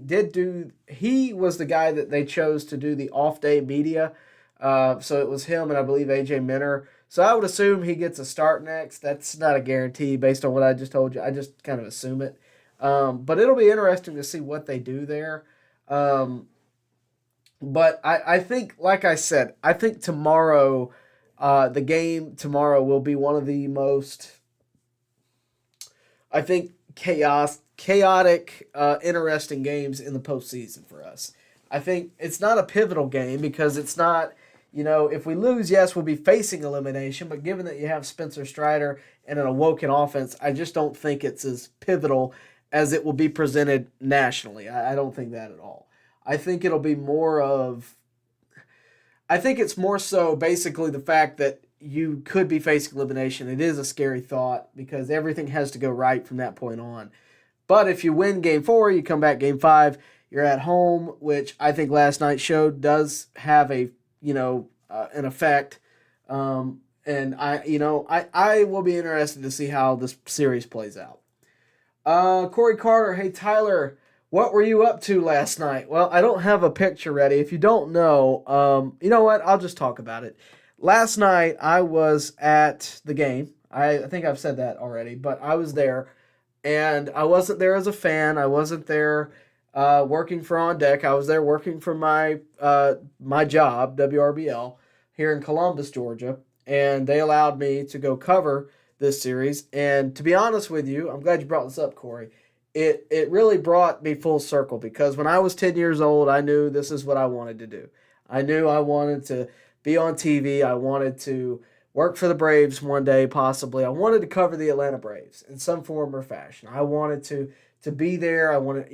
was the guy that they chose to do the off-day media. So it was him and I believe A.J. Minner. So I would assume he gets a start next. That's not a guarantee based on what I just told you. I just kind of assume it. But it'll be interesting to see what they do there. But I think, like I said, I think tomorrow, the game tomorrow will be one of the most, I think, chaotic, interesting games in the postseason for us. I think it's not a pivotal game because it's not, if we lose, yes, we'll be facing elimination, but given that you have Spencer Strider and an awoken offense, I just don't think it's as pivotal as it will be presented nationally. I don't think that at all. I think it'll be I think it's more so basically the fact that you could be facing elimination. It is a scary thought because everything has to go right from that point on. But if you win Game 4, you come back Game 5, you're at home, which I think last night showed does have an effect. And I will be interested to see how this series plays out. Corey Carter, hey Tyler, what were you up to last night? Well, I don't have a picture ready. If you don't know, you know what? I'll just talk about it. Last night I was at the game. I think I've said that already, but I was there, and I wasn't there as a fan. I wasn't there working for On Deck. I was there working for my job, WRBL, here in Columbus, Georgia, and they allowed me to go cover this series. And to be honest with you, I'm glad you brought this up, Corey. It really brought me full circle because when I was 10 years old, I knew this is what I wanted to do. I knew I wanted to be on TV. I wanted to work for the Braves one day, possibly. I wanted to cover the Atlanta Braves in some form or fashion. I wanted to be there. I wanted,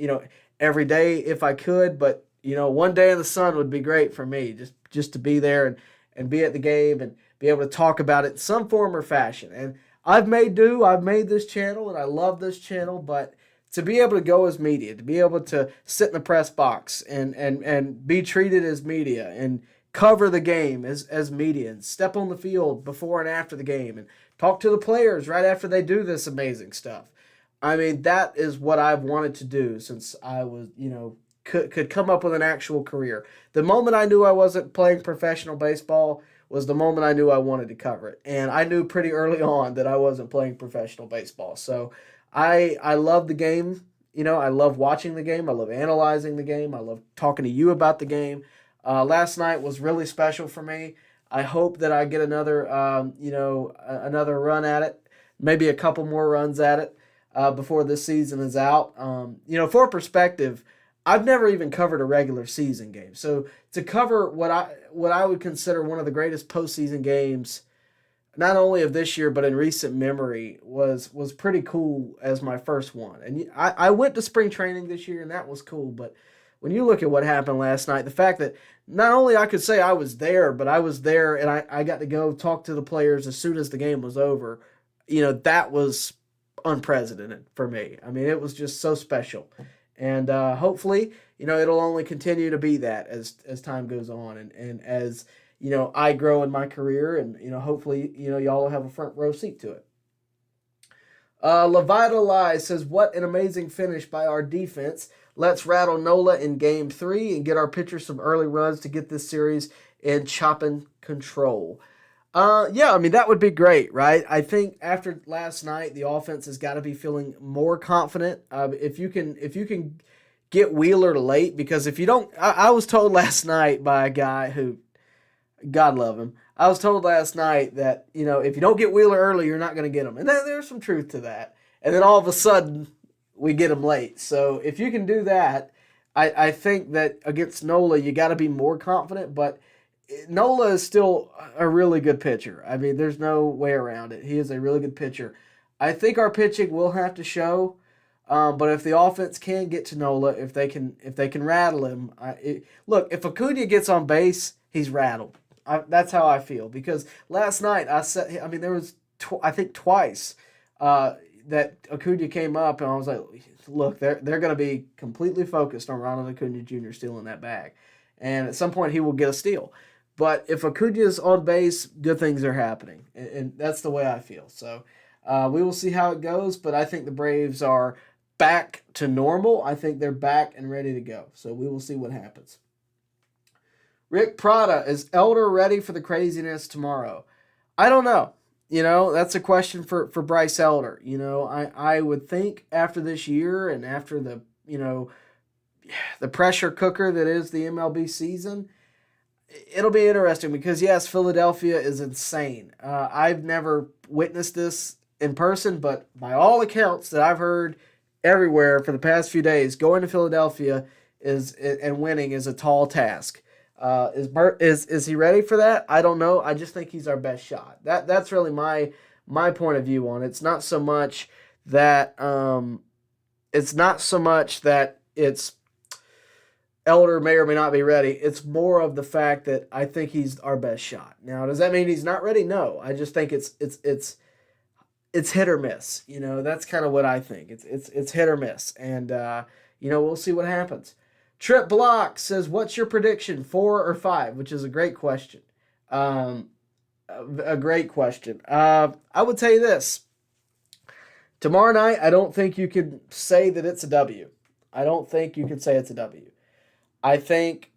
every day if I could, but, one day in the sun would be great for me, just to be there and be at the game and be able to talk about it in some form or fashion. And I've made this channel, and I love this channel, but to be able to go as media, to be able to sit in the press box and be treated as media and cover the game as media and step on the field before and after the game and talk to the players right after they do this amazing stuff. I mean, that is what I've wanted to do since I was, could come up with an actual career. The moment I knew I wasn't playing professional baseball was the moment I knew I wanted to cover it. And I knew pretty early on that I wasn't playing professional baseball. So I love the game. I love watching the game. I love analyzing the game. I love talking to you about the game. Last night was really special for me. I hope that I get another, another run at it, maybe a couple more runs at it before this season is out. For perspective, I've never even covered a regular season game. So to cover what I would consider one of the greatest postseason games, not only of this year but in recent memory, was pretty cool as my first one. And I went to spring training this year, and that was cool. But when you look at what happened last night, the fact that not only I could say I was there, but I was there and I got to go talk to the players as soon as the game was over, that was unprecedented for me. I mean, it was just so special. And hopefully, it'll only continue to be that as time goes on and as, I grow in my career and, hopefully, y'all will have a front row seat to it. Levitalize says, what an amazing finish by our defense. Let's rattle Nola in Game 3 and get our pitchers some early runs to get this series in chopping control. That would be great, right? I think after last night, the offense has got to be feeling more confident. If you can get Wheeler late, because if you don't, I was told last night by a guy who, God love him, I was told last night that, if you don't get Wheeler early, you're not going to get him. And there's some truth to that. And then all of a sudden, we get him late. So if you can do that, I think that against Nola, you got to be more confident. But Nola is still a really good pitcher. I mean, there's no way around it. He is a really good pitcher. I think our pitching will have to show. But if the offense can get to Nola, if they can rattle him, look, if Acuna gets on base, he's rattled. That's how I feel, because last night there was I think twice that Acuna came up and I was like, look, they're going to be completely focused on Ronald Acuna Jr. stealing that bag, and at some point he will get a steal. But if Acuna's on base, good things are happening, and that's the way I feel. So we will see how it goes, but I think the Braves are back to normal. I think they're back and ready to go. So we will see what happens. Rick Prada, is Elder ready for the craziness tomorrow? I don't know. That's a question for Bryce Elder. I would think after this year and after the pressure cooker that is the MLB season, it'll be interesting because, yes, Philadelphia is insane. I've never witnessed this in person, but by all accounts that I've heard everywhere for the past few days, going to Philadelphia and winning is a tall task. Is he ready for that? I don't know. I just think he's our best shot. That's really my point of view on it. It's not so much that it's Elder may or may not be ready. It's more of the fact that I think he's our best shot. Now, does that mean he's not ready? No. I just think it's hit or miss. That's kind of what I think. It's hit or miss, and we'll see what happens. Trip Block says, what's your prediction, 4 or 5? Which is a great question. A great question. I would tell you this. Tomorrow night, I don't think you could say that it's a W. I don't think you could say it's a W. I think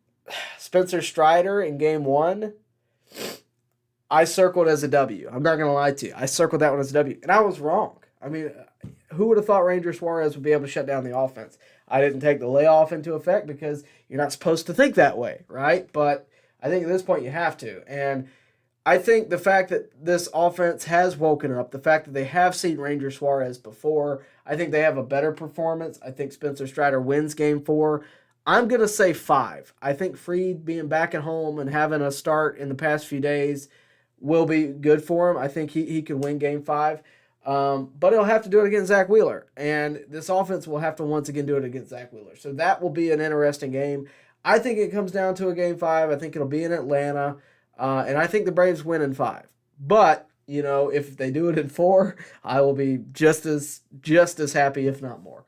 Spencer Strider in Game 1, I circled as a W. I'm not going to lie to you. I circled that one as a W, and I was wrong. I mean, who would have thought Ranger Suarez would be able to shut down the offense? I didn't take the layoff into effect because you're not supposed to think that way, right? But I think at this point you have to. And I think the fact that this offense has woken up, the fact that they have seen Ranger Suarez before, I think they have a better performance. I think Spencer Strider wins Game 4. I'm going to say 5. I think Fried being back at home and having a start in the past few days will be good for him. I think he could win Game 5. But he'll have to do it against Zach Wheeler. And this offense will have to once again do it against Zach Wheeler. So that will be an interesting game. I think it comes down to a Game 5. I think it'll be in Atlanta. And I think the Braves win in 5. But, if they do it in 4, I will be just as happy, if not more.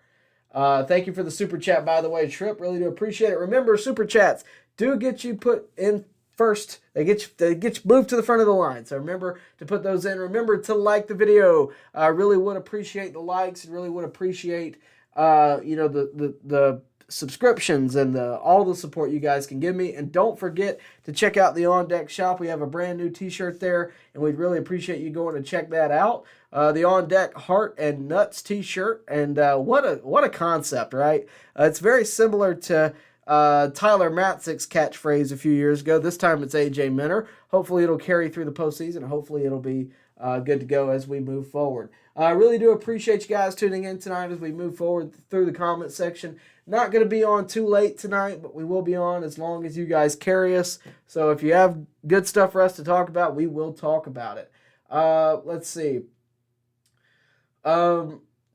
Thank you for the super chat, by the way, Trip. Really do appreciate it. Remember, super chats do get you put in first. They get you moved to the front of the line. So remember to put those in. Remember to like the video. I really would appreciate the likes and really would appreciate the subscriptions and all the support you guys can give me. And don't forget to check out the On Deck shop. We have a brand new t-shirt there, and we'd really appreciate you going to check that out. The On Deck Heart and Nuts t-shirt, and what a concept, right? It's very similar to Tyler Matzek's catchphrase a few years ago. This time it's AJ Minter. Hopefully it'll carry through the postseason. Hopefully it'll be good to go as we move forward. I really do appreciate you guys tuning in tonight as we move forward through the comment section. Not going to be on too late tonight, but we will be on as long as you guys carry us. So if you have good stuff for us to talk about, we will talk about it. Let's see.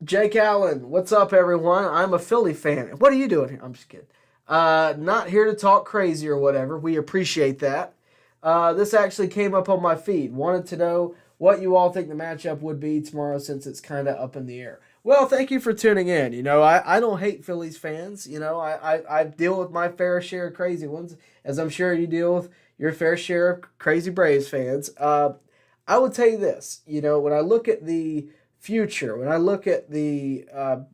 Jake Allen, what's up, everyone? I'm a Philly fan. What are you doing here? I'm just kidding. Not here to talk crazy or whatever. We appreciate that. This actually came up on my feed. Wanted to know what you all think the matchup would be tomorrow since it's kind of up in the air. Well, thank you for tuning in. You know, I don't hate Phillies fans. You know, I deal with my fair share of crazy ones, as I'm sure you deal with your fair share of crazy Braves fans. I would tell you this. You know, when I look at the future, when I look at the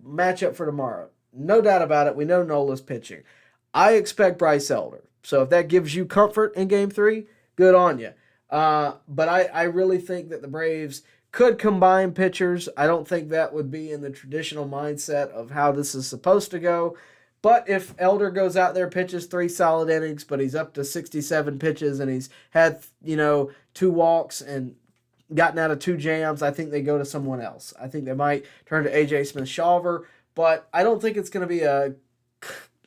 matchup for tomorrow, no doubt about it, we know Nola's pitching. I expect Bryce Elder. So if that gives you comfort in Game 3, good on you. But I really think that the Braves could combine pitchers. I don't think that would be in the traditional mindset of how this is supposed to go. But if Elder goes out there, pitches 3 solid innings, but he's up to 67 pitches and he's had, 2 walks and gotten out of 2 jams, I think they go to someone else. I think they might turn to A.J. Smith-Shawver, but I don't think it's going to be a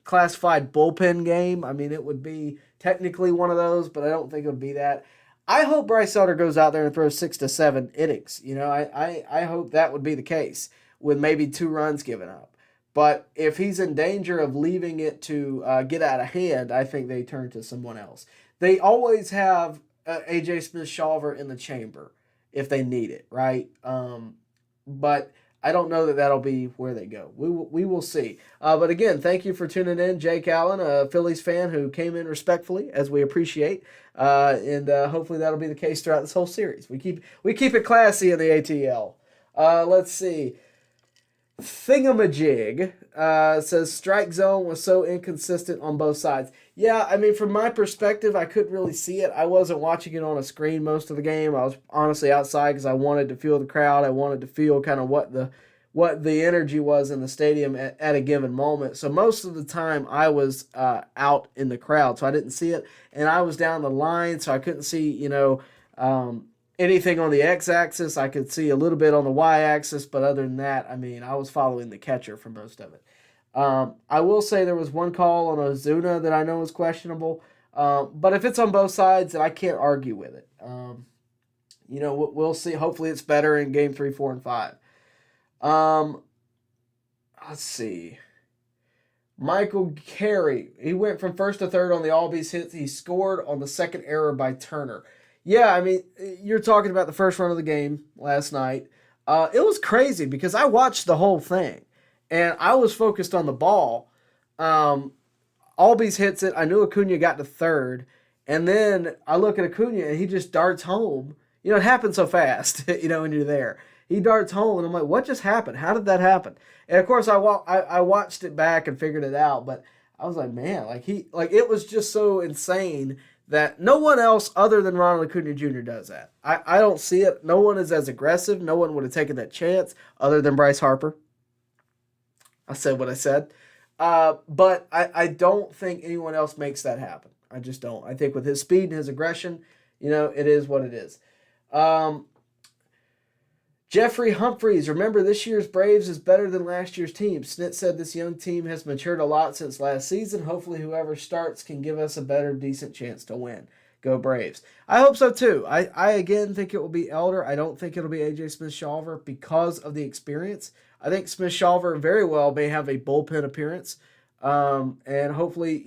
classified bullpen game. I mean, it would be technically one of those, but I don't think it would be that. I hope Bryce Elder goes out there and throws 6 to 7 innings. You know, I hope that would be the case with maybe 2 runs given up. But if he's in danger of leaving it to get out of hand, I think they turn to someone else. They always have A.J. Smith-Shawver in the chamber if they need it, right? But I don't know that that'll be where they go. We will see. But again, thank you for tuning in. Jake Allen, a Phillies fan who came in respectfully, as we appreciate. And hopefully that'll be the case throughout this whole series. We keep it classy in the ATL. Let's see. Thingamajig says strike zone was so inconsistent on both sides. Yeah, I mean, from my perspective, I couldn't really see it. I wasn't watching it on a screen most of the game. I was honestly outside because I wanted to feel the crowd. I wanted to feel kind of what the energy was in the stadium at a given moment. So most of the time I was out in the crowd, so I didn't see it. And I was down the line, so I couldn't see, anything on the x-axis. I could see a little bit on the y-axis, but other than that, I mean, I was following the catcher for most of it. I will say there was one call on Ozuna that I know is questionable, but if it's on both sides, then I can't argue with it. We'll see. Hopefully it's better in Game 3, 4, and 5. Let's see. Michael Carey, he went from first to third on the all base hits. He scored on the second error by Turner. Yeah, I mean, you're talking about the first run of the game last night. It was crazy because I watched the whole thing, and I was focused on the ball. Albies hits it. I knew Acuna got to third, and then I look at Acuna, and he just darts home. You know, it happens so fast, when you're there. He darts home, and I'm like, what just happened? How did that happen? And, of course, I watched it back and figured it out, but I was like, man, it was just so insane that no one else other than Ronald Acuna Jr. does that. I don't see it. No one is as aggressive. No one would have taken that chance other than Bryce Harper. I said what I said. But I don't think anyone else makes that happen. I just don't. I think with his speed and his aggression, it is what it is. Jeffrey Humphreys, remember this year's Braves is better than last year's team. Snit said this young team has matured a lot since last season. Hopefully whoever starts can give us a better, decent chance to win. Go Braves. I hope so too. I again think it will be Elder. I don't think it'll be A.J. Smith-Shawver because of the experience. I think Smith-Shawver very well may have a bullpen appearance. And hopefully,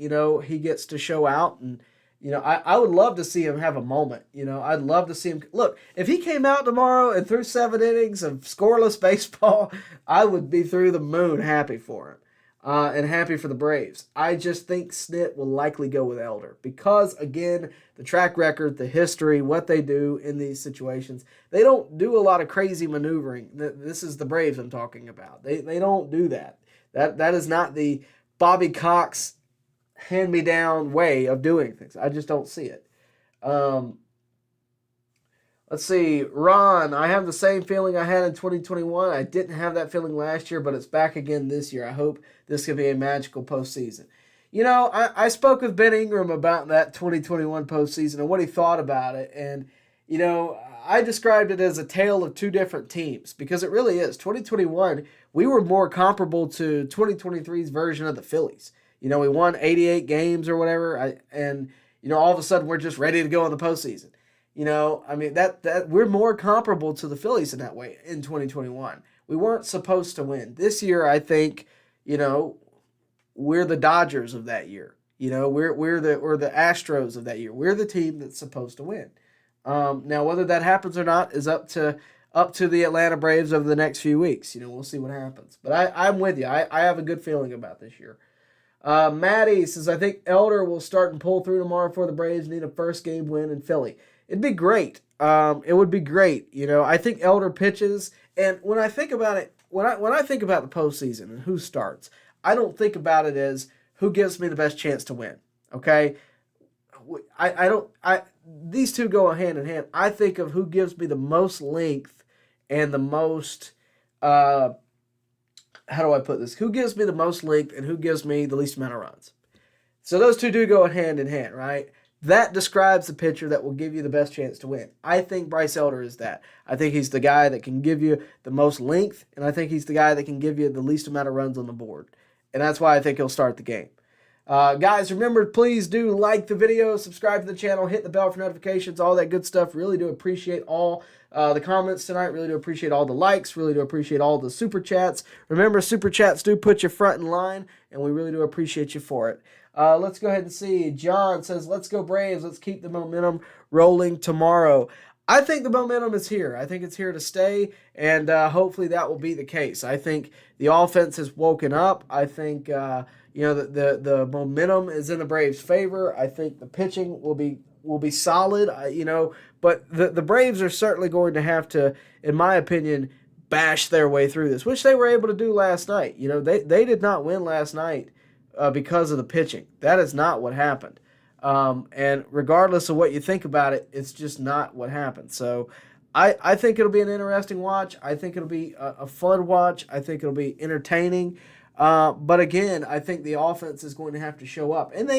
he gets to show out and I would love to see him have a moment. I'd love to see him. Look, if he came out tomorrow and threw 7 innings of scoreless baseball, I would be through the moon happy for him. and happy for the Braves. I just think Snit will likely go with Elder because, again, the track record, the history, what they do in these situations. They don't do a lot of crazy maneuvering. This is the Braves I'm talking about. They don't do that. That is not the Bobby Cox hand-me-down way of doing things. I just don't see it. Let's see. Ron, I have the same feeling I had in 2021. I didn't have that feeling last year, but it's back again this year. I hope this can be a magical postseason. You know, I spoke with Ben Ingram about that 2021 postseason and what he thought about it. And, you know, I described it as a tale of two different teams because it really is. 2021, we were more comparable to 2023's version of the Phillies. You know, we won 88 games or whatever, and, you know, all of a sudden we're just ready to go in the postseason. You know, I mean, that we're more comparable to the Phillies in that way in 2021. We weren't supposed to win. This year, I think, you know, we're the Dodgers of that year. You know, we're the Astros of that year. We're the team that's supposed to win. Now, whether that happens or not is up to the Atlanta Braves over the next few weeks. You know, we'll see what happens. But I'm with you. I have a good feeling about this year. Maddie says, I think Elder will start and pull through tomorrow for the Braves need a first game win in Philly. It'd be great. It would be great. You know, I think Elder pitches, and when I think about it, when I think about the postseason and who starts, I don't think about it as who gives me the best chance to win. Okay, these two go hand in hand. I think of who gives me the most length and the most. How do I put this? Who gives me the most length and who gives me the least amount of runs? So those two do go hand in hand, right? That describes the pitcher that will give you the best chance to win. I think Bryce Elder is that. I think he's the guy that can give you the most length, and I think he's the guy that can give you the least amount of runs on the board. And that's why I think he'll start the game. Guys, remember, please do like the video, subscribe to the channel, hit the bell for notifications, all that good stuff. Really do appreciate all the comments tonight. Really do appreciate all the likes. Really do appreciate all the super chats. Remember, super chats do put you front in line, and we really do appreciate you for it. Let's go ahead and see. John says, let's go Braves. Let's keep the momentum rolling tomorrow. I think the momentum is here. I think it's here to stay, and hopefully that will be the case. I think the offense has woken up. I think you know the momentum is in the Braves' favor. I think the pitching will be solid. You know, but the Braves are certainly going to have to, in my opinion, bash their way through this, which they were able to do last night. You know, they did not win last night because of the pitching. That is not what happened. And regardless of what you think about it, it's just not what happened. So I think it'll be an interesting watch. I think it'll be a fun watch. I think it'll be entertaining. But again, I think the offense is going to have to show up. And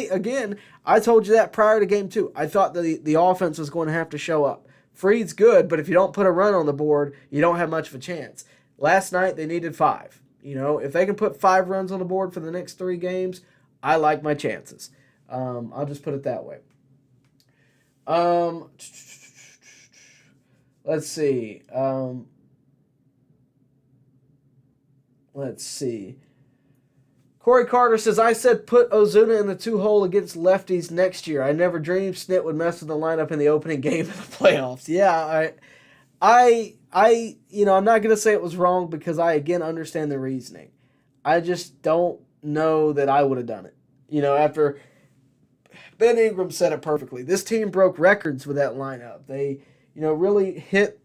I told you that prior to game 2. I thought the offense was going to have to show up. Fried's good, but if you don't put a run on the board, you don't have much of a chance. Last night, they needed 5. You know, if they can put 5 runs on the board for the next 3 games, I like my chances. I'll just put it that way. Let's see. Let's see. Corey Carter says, I said put Ozuna in the 2-hole against lefties next year. I never dreamed Snit would mess with the lineup in the opening game of the playoffs. Yeah, you know, I'm not going to say it was wrong because I, again, understand the reasoning. I just don't know that I would have done it. You know, after Ben Ingram said it perfectly. This team broke records with that lineup. They, you know, really hit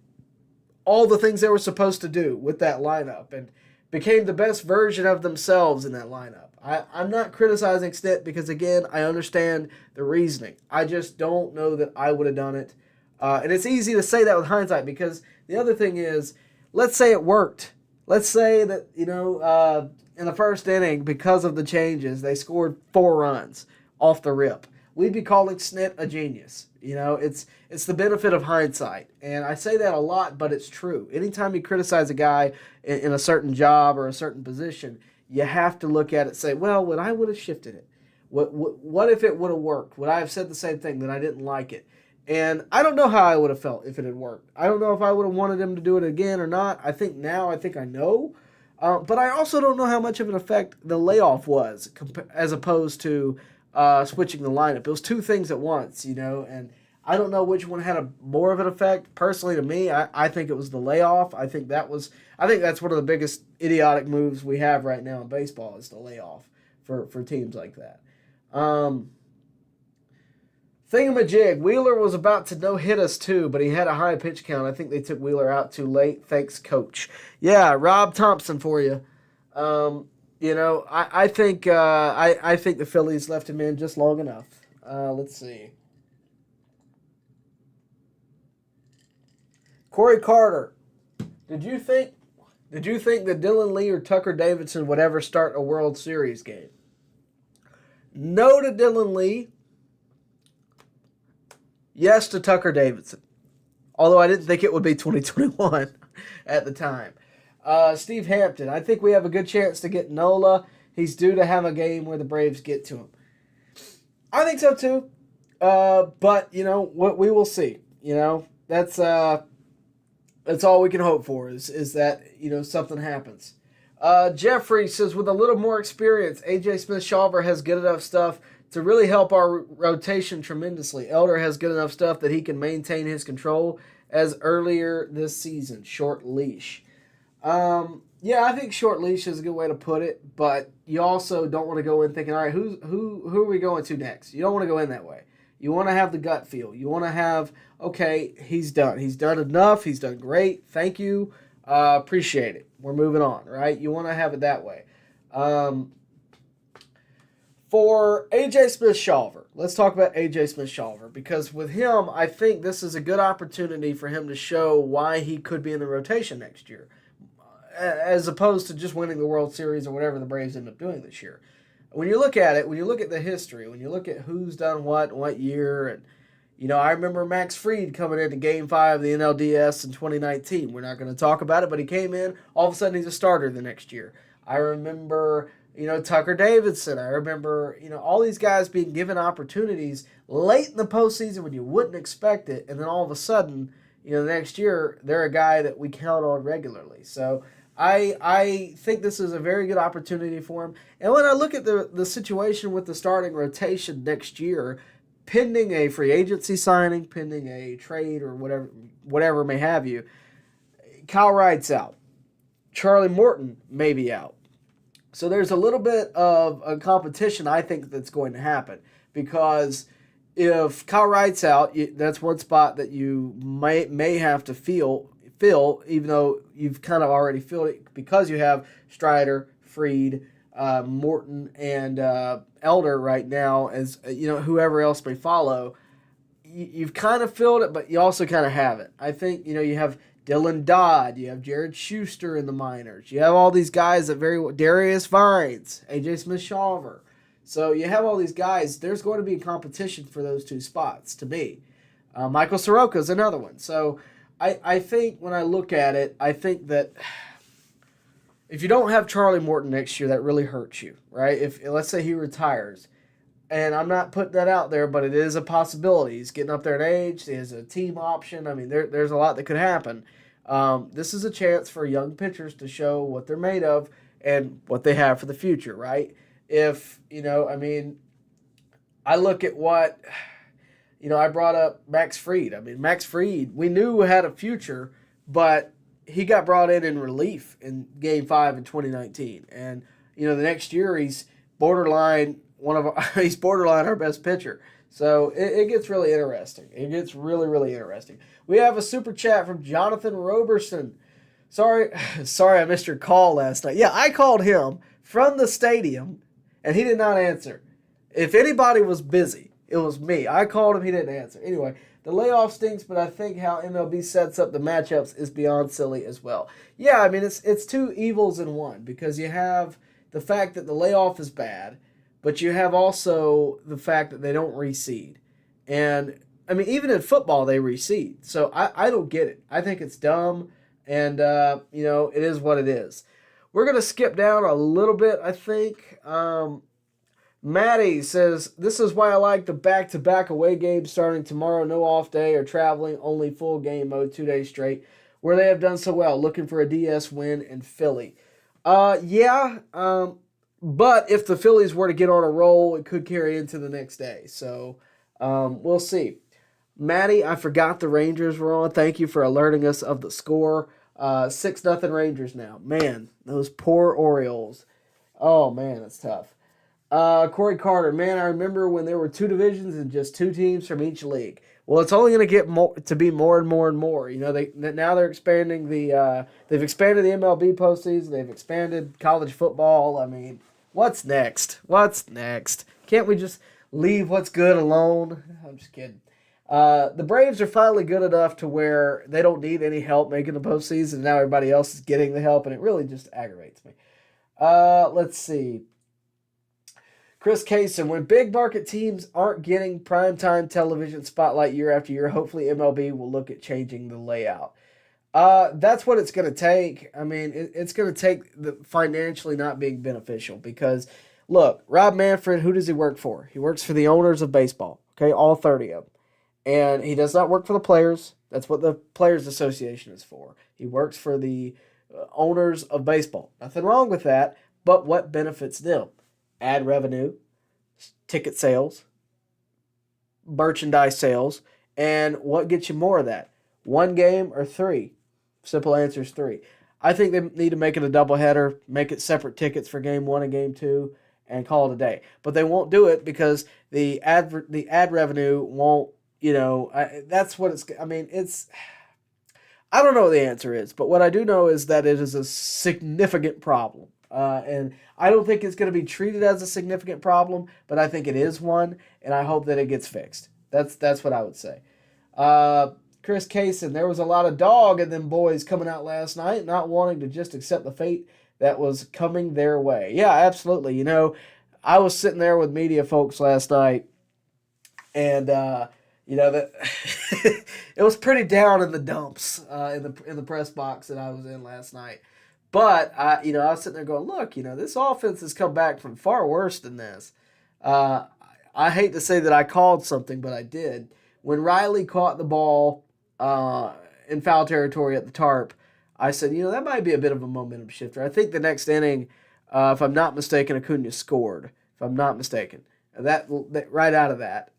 all the things they were supposed to do with that lineup and became the best version of themselves in that lineup. I'm not criticizing Snit because, again, I understand the reasoning. I just don't know that I would have done it. And it's easy to say that with hindsight because the other thing is, let's say it worked. Let's say that, you know, in the first inning, because of the changes, they scored 4 runs off the rip. We'd be calling Snit a genius. You know, it's the benefit of hindsight. And I say that a lot, but it's true. Anytime you criticize a guy in a certain job or a certain position, you have to look at it and say, well, would I would have shifted it? What if it would have worked? Would I have said the same thing, that I didn't like it? And I don't know how I would have felt if it had worked. I don't know if I would have wanted him to do it again or not. I think I know. But I also don't know how much of an effect the layoff was as opposed to switching the lineup. It was 2 things at once, you know, and I don't know which one had more of an effect. Personally, to me, I think it was the layoff. I think that's one of the biggest idiotic moves we have right now in baseball is the layoff for teams like that. Thingamajig, Wheeler was about to no-hit us too, but he had a high pitch count. I think they took Wheeler out too late. Thanks, coach. Yeah, Rob Thompson for you. I think the Phillies left him in just long enough. Let's see. Corey Carter, did you think that Dylan Lee or Tucker Davidson would ever start a World Series game? No to Dylan Lee. Yes to Tucker Davidson. Although I didn't think it would be 2021 at the time. Steve Hampton, I think we have a good chance to get Nola. He's due to have a game where the Braves get to him. I think so too. But, what we will see. That's all we can hope for is that, something happens. Jeffrey says, with a little more experience, A.J. Smith-Shawver has good enough stuff to really help our rotation tremendously. Elder has good enough stuff that he can maintain his control as earlier this season. Short leash. Yeah, I think short leash is a good way to put it, but you also don't want to go in thinking, all right, who are we going to next? You don't want to go in that way. You want to have the gut feel. You want to have, okay, he's done. He's done enough. He's done great. Thank you. Appreciate it. We're moving on, right? You want to have it that way. For A.J. Smith-Shawver, let's talk about A.J. Smith-Shawver, because with him, I think this is a good opportunity for him to show why he could be in the rotation next year, as opposed to just winning the World Series or whatever the Braves end up doing this year. When you look at it, when you look at the history, when you look at who's done what year, and I remember Max Fried coming into Game 5 of the NLDS in 2019. We're not going to talk about it, but he came in, all of a sudden he's a starter the next year. I remember, Tucker Davidson. I remember, all these guys being given opportunities late in the postseason when you wouldn't expect it, and then all of a sudden, the next year, they're a guy that we count on regularly. So I think this is a very good opportunity for him. And when I look at the situation with the starting rotation next year, pending a free agency signing, pending a trade or whatever may have you, Kyle Wright's out. Charlie Morton may be out. So there's a little bit of a competition I think that's going to happen, because if Kyle Wright's out, that's one spot that you may have to fill, even though you've kind of already filled it because you have Strider, Fried, Morton, and Elder right now, as whoever else may follow. You've kind of filled it, but you also kind of haven't. I think you have Dylan Dodd, you have Jared Schuster in the minors, you have all these guys that Darius Vines, A.J. Smith-Shawver. So you have all these guys. There's going to be a competition for those two spots, to me. Michael Soroka's another one. So I think when I look at it, I think that if you don't have Charlie Morton next year, that really hurts you, right? If let's say he retires, and I'm not putting that out there, but it is a possibility. He's getting up there in age. There's a team option. I mean, there's a lot that could happen. This is a chance for young pitchers to show what they're made of and what they have for the future, right? If, I look at what, I brought up Max Fried. I mean, Max Fried, we knew had a future, but he got brought in relief in Game 5 in 2019. And, the next year he's borderline our best pitcher. So it gets really interesting. It gets really, really interesting. We have a super chat from Jonathan Roberson. Sorry I missed your call last night. Yeah, I called him from the stadium, and he did not answer. If anybody was busy, it was me. I called him, he didn't answer. Anyway, the layoff stinks, but I think how MLB sets up the matchups is beyond silly as well. Yeah, I mean, it's two evils in one, because you have the fact that the layoff is bad, but you have also the fact that they don't reseed. And, I mean, even in football, they reseed. So I don't get it. I think it's dumb, and, it is what it is. We're going to skip down a little bit, I think. Maddie says, this is why I like the back-to-back away games starting tomorrow, no off day or traveling, only full game mode 2 days straight, where they have done so well, looking for a DS win in Philly. But if the Phillies were to get on a roll, it could carry into the next day. So we'll see. Maddie, I forgot the Rangers were on. Thank you for alerting us of the score. 6-0 Rangers now. Man, those poor Orioles. Oh, man, that's tough. Corey Carter, man, I remember when there were 2 divisions and just 2 teams from each league. Well, it's only going to get more to be more and more and more. You know, now they're expanding they've expanded the MLB postseason. They've expanded college football. I mean, what's next? What's next? Can't we just leave what's good alone? I'm just kidding. The Braves are finally good enough to where they don't need any help making the postseason. Now everybody else is getting the help, and it really just aggravates me. Let's see. Chris Kaysen, when big market teams aren't getting primetime television spotlight year after year, hopefully MLB will look at changing the layout. That's what it's going to take. I mean, it's going to take the financially not being beneficial because, look, Rob Manfred, who does he work for? He works for the owners of baseball, okay, all 30 of them. And he does not work for the players. That's what the Players Association is for. He works for the owners of baseball. Nothing wrong with that, but what benefits them? Ad revenue, ticket sales, merchandise sales, and what gets you more of that? 1 game or 3? Simple answer is 3. I think they need to make it a doubleheader, make it separate tickets for game 1 and game 2, and call it a day. But they won't do it because the ad revenue won't. You know, that's what it's. I mean, it's. I don't know what the answer is, but what I do know is that it is a significant problem. And I don't think it's going to be treated as a significant problem, but I think it is one, and I hope that it gets fixed. That's what I would say. Chris Kaysen, there was a lot of dog in them boys coming out last night, not wanting to just accept the fate that was coming their way. Yeah, absolutely. You know, I was sitting there with media folks last night, and you know that it was pretty down in the dumps in the press box that I was in last night. But I was sitting there going, look, this offense has come back from far worse than this. I hate to say that I called something, but I did. When Riley caught the ball in foul territory at the tarp, I said, that might be a bit of a momentum shifter. I think the next inning, if I'm not mistaken, Acuna scored. If I'm not mistaken. That right out of that.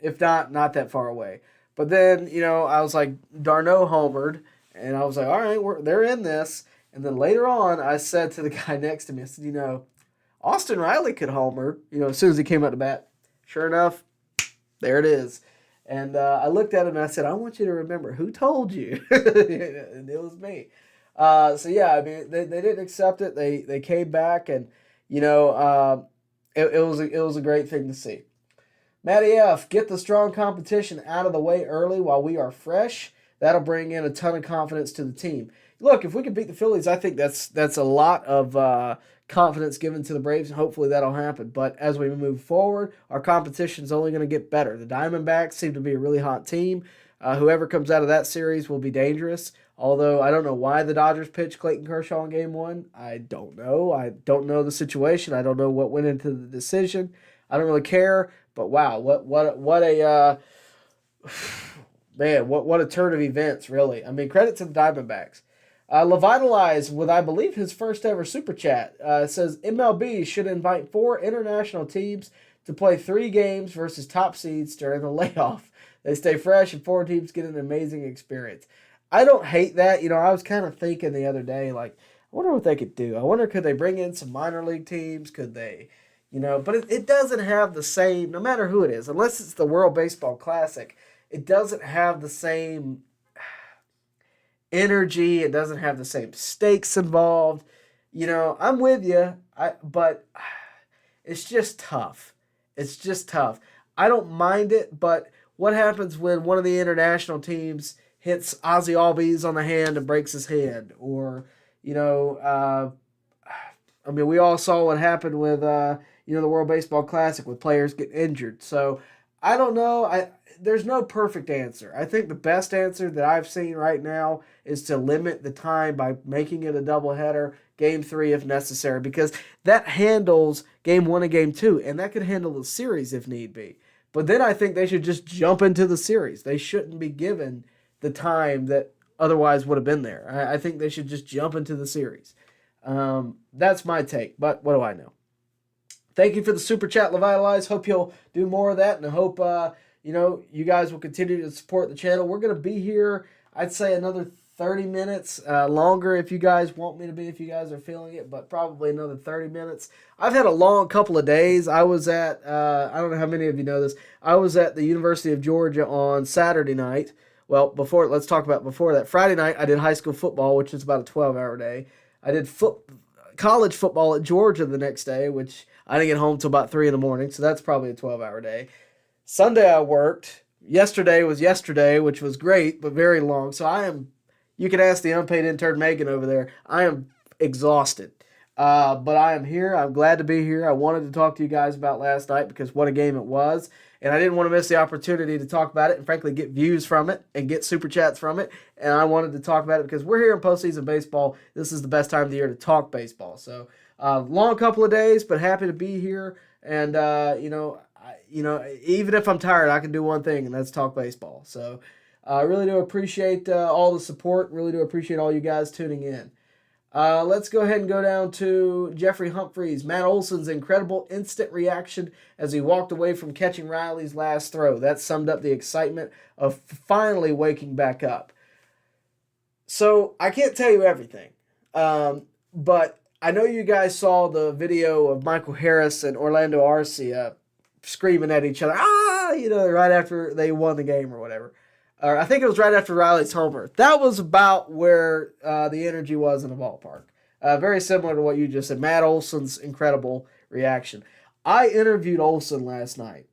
If not that far away. But then, I was like, Darno homered, and I was like, all right, they're in this. And then later on, I said to the guy next to me, I said, Austin Riley could homer, as soon as he came out to bat. Sure enough, there it is. And I looked at him and I said, I want you to remember who told you. And it was me. So, yeah, I mean, they didn't accept it. They came back, and, it was a great thing to see. Matty F., get the strong competition out of the way early while we are fresh. That'll bring in a ton of confidence to the team. Look, if we can beat the Phillies, I think that's a lot of confidence given to the Braves, and hopefully that'll happen. But as we move forward, our competition is only going to get better. The Diamondbacks seem to be a really hot team. Whoever comes out of that series will be dangerous. Although I don't know why the Dodgers pitched Clayton Kershaw in Game 1. I don't know. I don't know the situation. I don't know what went into the decision. I don't really care. But wow, what a man, what a turn of events, really. I mean, credit to the Diamondbacks. Levitalize, with I believe his first ever super chat, says MLB should invite 4 international teams to play 3 games versus top seeds during the layoff. They stay fresh and 4 teams get an amazing experience. I don't hate that. I was kind of thinking the other day, like, I wonder what they could do. I wonder, could they bring in some minor league teams? Could they, but it doesn't have the same, no matter who it is, unless it's the World Baseball Classic, it doesn't have the same energy. It doesn't have the same stakes involved. I'm with you, but it's just tough. It's just tough. I don't mind it, but what happens when one of the international teams hits Ozzy Albies on the hand and breaks his hand? Or, we all saw what happened with, the World Baseball Classic with players getting injured. So, I don't know. There's no perfect answer. I think the best answer that I've seen right now is to limit the time by making it a doubleheader, Game 3 if necessary, because that handles Game 1 and Game 2, and that could handle the series if need be. But then I think they should just jump into the series. They shouldn't be given the time that otherwise would have been there. I think they should just jump into the series. That's my take, but what do I know? Thank you for the super chat, Levitalize. Hope you'll do more of that, and I hope you guys will continue to support the channel. We're going to be here, I'd say, another 30 minutes longer if you guys want me to be, if you guys are feeling it, but probably another 30 minutes. I've had a long couple of days. I was at, I don't know how many of you know this, I was at the University of Georgia on Saturday night. Well, let's talk about before that. Friday night, I did high school football, which is about a 12-hour day. I did college football at Georgia the next day, which I didn't get home till about 3 in the morning, so that's probably a 12-hour day. Sunday I worked. Yesterday was yesterday, which was great, but very long. So you can ask the unpaid intern Megan over there, I am exhausted. But I am here. I'm glad to be here. I wanted to talk to you guys about last night because what a game it was. And I didn't want to miss the opportunity to talk about it and, frankly, get views from it and get super chats from it. And I wanted to talk about it because we're here in postseason baseball. This is the best time of the year to talk baseball. So, long couple of days, but happy to be here. And, even if I'm tired, I can do one thing, and that's talk baseball. So, I really do appreciate all the support. Really do appreciate all you guys tuning in. Let's go ahead and go down to Jeffrey Humphreys. Matt Olson's incredible instant reaction as he walked away from catching Riley's last throw. That summed up the excitement of finally waking back up. So, I can't tell you everything, but I know you guys saw the video of Michael Harris and Orlando Arcia screaming at each other, right after they won the game or whatever. Or I think it was right after Riley's homer. That was about where the energy was in the ballpark. Very similar to what you just said. Matt Olson's incredible reaction. I interviewed Olson last night.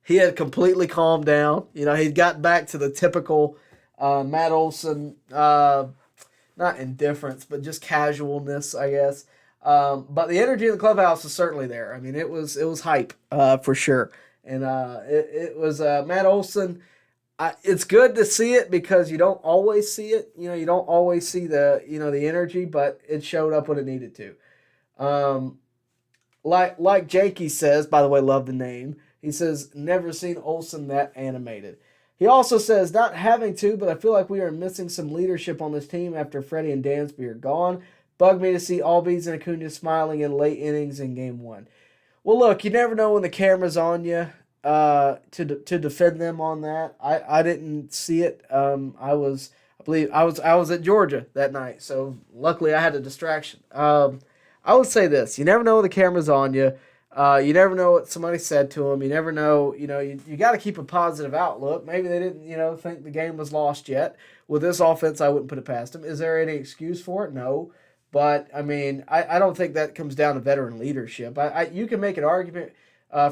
He had completely calmed down. He'd gotten back to the typical Matt Olson, not indifference, but just casualness, I guess. But the energy in the clubhouse was certainly there. I mean, it was hype for sure. And it was Matt Olson. It's good to see it because you don't always see it. You don't always see the energy, but it showed up when it needed to. Like Jakey says, by the way, love the name. He says, never seen Olson that animated. He also says, not having to, but I feel like we are missing some leadership on this team after Freddie and Dansby are gone. Bugged me to see Albies and Acuna smiling in late innings in Game 1. Well, look, you never know when the camera's on you. To defend them on that. I didn't see it. I was at Georgia that night, so luckily I had a distraction. I would say this: you never know when the camera's on you. You never know what somebody said to them. You never know. You got to keep a positive outlook. Maybe they didn't think the game was lost yet. With this offense, I wouldn't put it past them. Is there any excuse for it? No. But I mean, I don't think that comes down to veteran leadership. You can make an argument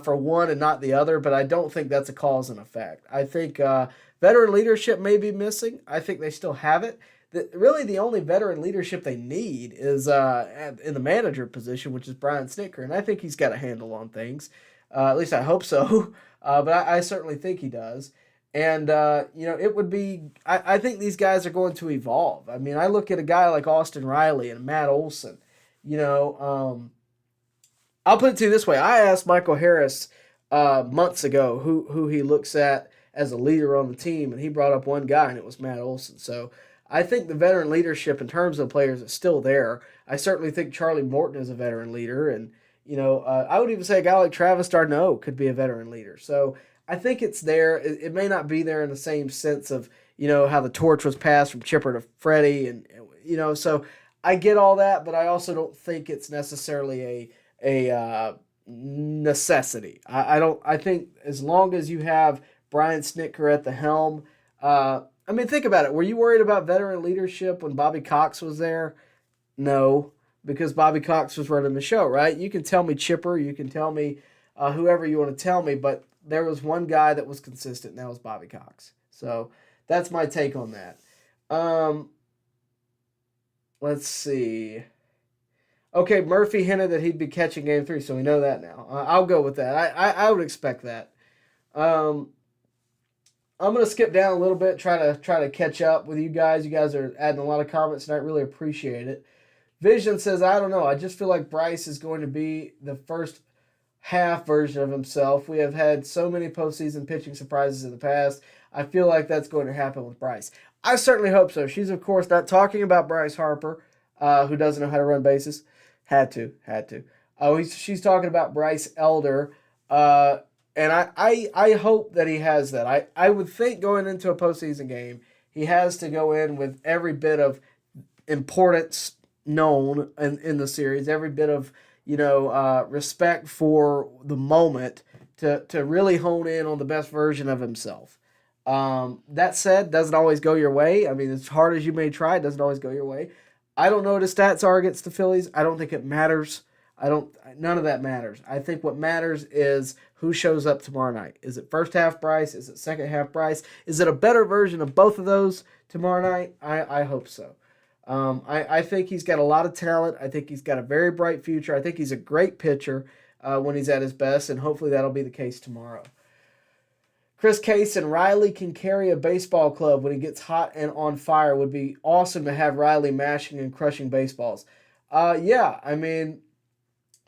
for one and not the other, but I don't think that's a cause and effect. I think veteran leadership may be missing. I think they still have it. Really, the only veteran leadership they need is in the manager position, which is Brian Snitker, and I think he's got a handle on things. At least I hope so, but I certainly think he does. And, it would be – I think these guys are going to evolve. I mean, I look at a guy like Austin Riley and Matt Olson, I'll put it to you this way. I asked Michael Harris months ago who he looks at as a leader on the team, and he brought up one guy, and it was Matt Olson. So I think the veteran leadership in terms of players is still there. I certainly think Charlie Morton is a veteran leader, and I would even say a guy like Travis d'Arnaud could be a veteran leader. So I think it's there. It may not be there in the same sense of how the torch was passed from Chipper to Freddie, and so I get all that, but I also don't think it's necessarily a necessity. I think as long as you have Brian Snitker at the helm, think about it. Were you worried about veteran leadership when Bobby Cox was there? No, because Bobby Cox was running the show, right? You can tell me Chipper, you can tell me whoever you want to tell me, but there was one guy that was consistent, and that was Bobby Cox. So that's my take on that. Let's see. Okay, Murphy hinted that he'd be catching Game 3, so we know that now. I'll go with that. I would expect that. I'm going to skip down a little bit, try to catch up with you guys. You guys are adding a lot of comments, and I really appreciate it. Vision says, I don't know. I just feel like Bryce is going to be the first half version of himself. We have had so many postseason pitching surprises in the past. I feel like that's going to happen with Bryce. I certainly hope so. She's, of course, not talking about Bryce Harper, who doesn't know how to run bases. Had to. She's talking about Bryce Elder. And I hope that he has that. I would think going into a postseason game, he has to go in with every bit of importance known in the series, every bit of respect for the moment to really hone in on the best version of himself. That said, doesn't always go your way. I mean, as hard as you may try, it doesn't always go your way. I don't know what his stats are against the Phillies. I don't think it matters. None of that matters. I think what matters is who shows up tomorrow night. Is it first half Bryce? Is it second half Bryce? Is it a better version of both of those tomorrow night? I hope so. I think he's got a lot of talent. I think he's got a very bright future. I think he's a great pitcher when he's at his best, and hopefully that'll be the case tomorrow. Chris Case and Riley can carry a baseball club when he gets hot and on fire. Would be awesome to have Riley mashing and crushing baseballs. Yeah, I mean,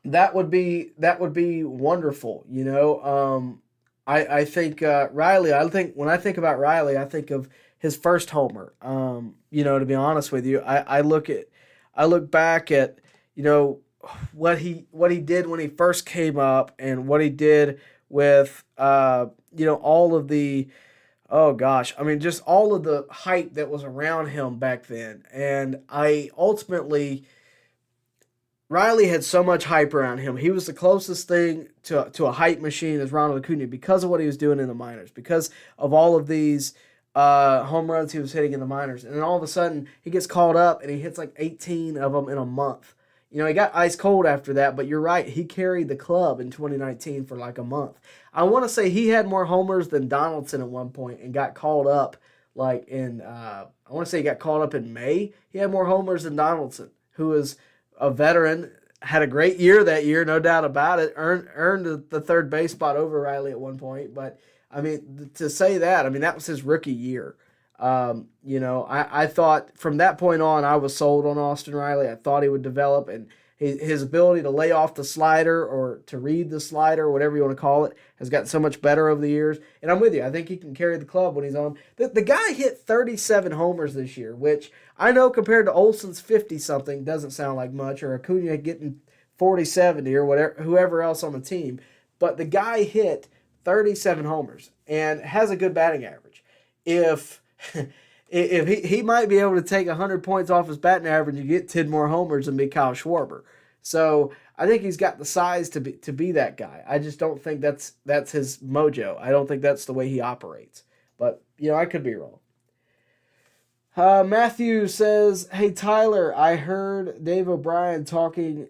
that would be wonderful. I think Riley. I think when I think about Riley, I think of his first homer. To be honest with you, I look back at what he did when he first came up and what he did with all of the, oh gosh, I mean, just all of the hype that was around him back then. And Riley had so much hype around him. He was the closest thing to a hype machine as Ronald Acuna because of what he was doing in the minors, because of all of these home runs he was hitting in the minors. And then all of a sudden, he gets called up and he hits like 18 of them in a month. He got ice cold after that, but you're right. He carried the club in 2019 for like a month. I want to say he had more homers than Donaldson at one point and got called up like I want to say he got called up in May. He had more homers than Donaldson, who is a veteran, had a great year that year, no doubt about it, earned the third base spot over Riley at one point. But, I mean, to say that, I mean, that was his rookie year. I thought from that point on, I was sold on Austin Riley. I thought he would develop, and his ability to lay off the slider or to read the slider, whatever you want to call it, has gotten so much better over the years. And I'm with you. I think he can carry the club when he's on. The guy hit 37 homers this year, which I know compared to Olson's 50-something doesn't sound like much, or Acuna getting 40-70 or whatever, whoever else on the team. But the guy hit 37 homers and has a good batting average. If he might be able to take 100 points off his batting average and get 10 more homers and be Kyle Schwarber. So I think he's got the size to be that guy. I just don't think that's his mojo. I don't think that's the way he operates. But, I could be wrong. Matthew says, hey, Tyler, I heard Dave O'Brien talking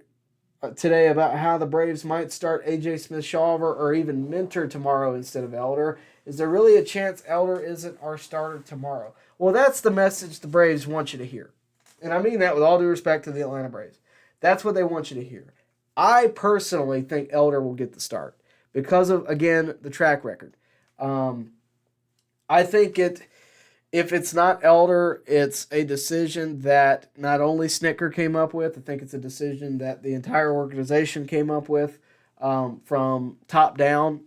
today about how the Braves might start A.J. Smith-Shawver or even Minter tomorrow instead of Elder. Is there really a chance Elder isn't our starter tomorrow? Well, that's the message the Braves want you to hear. And I mean that with all due respect to the Atlanta Braves. That's what they want you to hear. I personally think Elder will get the start because of, again, the track record. I think if it's not Elder, it's a decision that not only Snicker came up with, I think it's a decision that the entire organization came up with from top down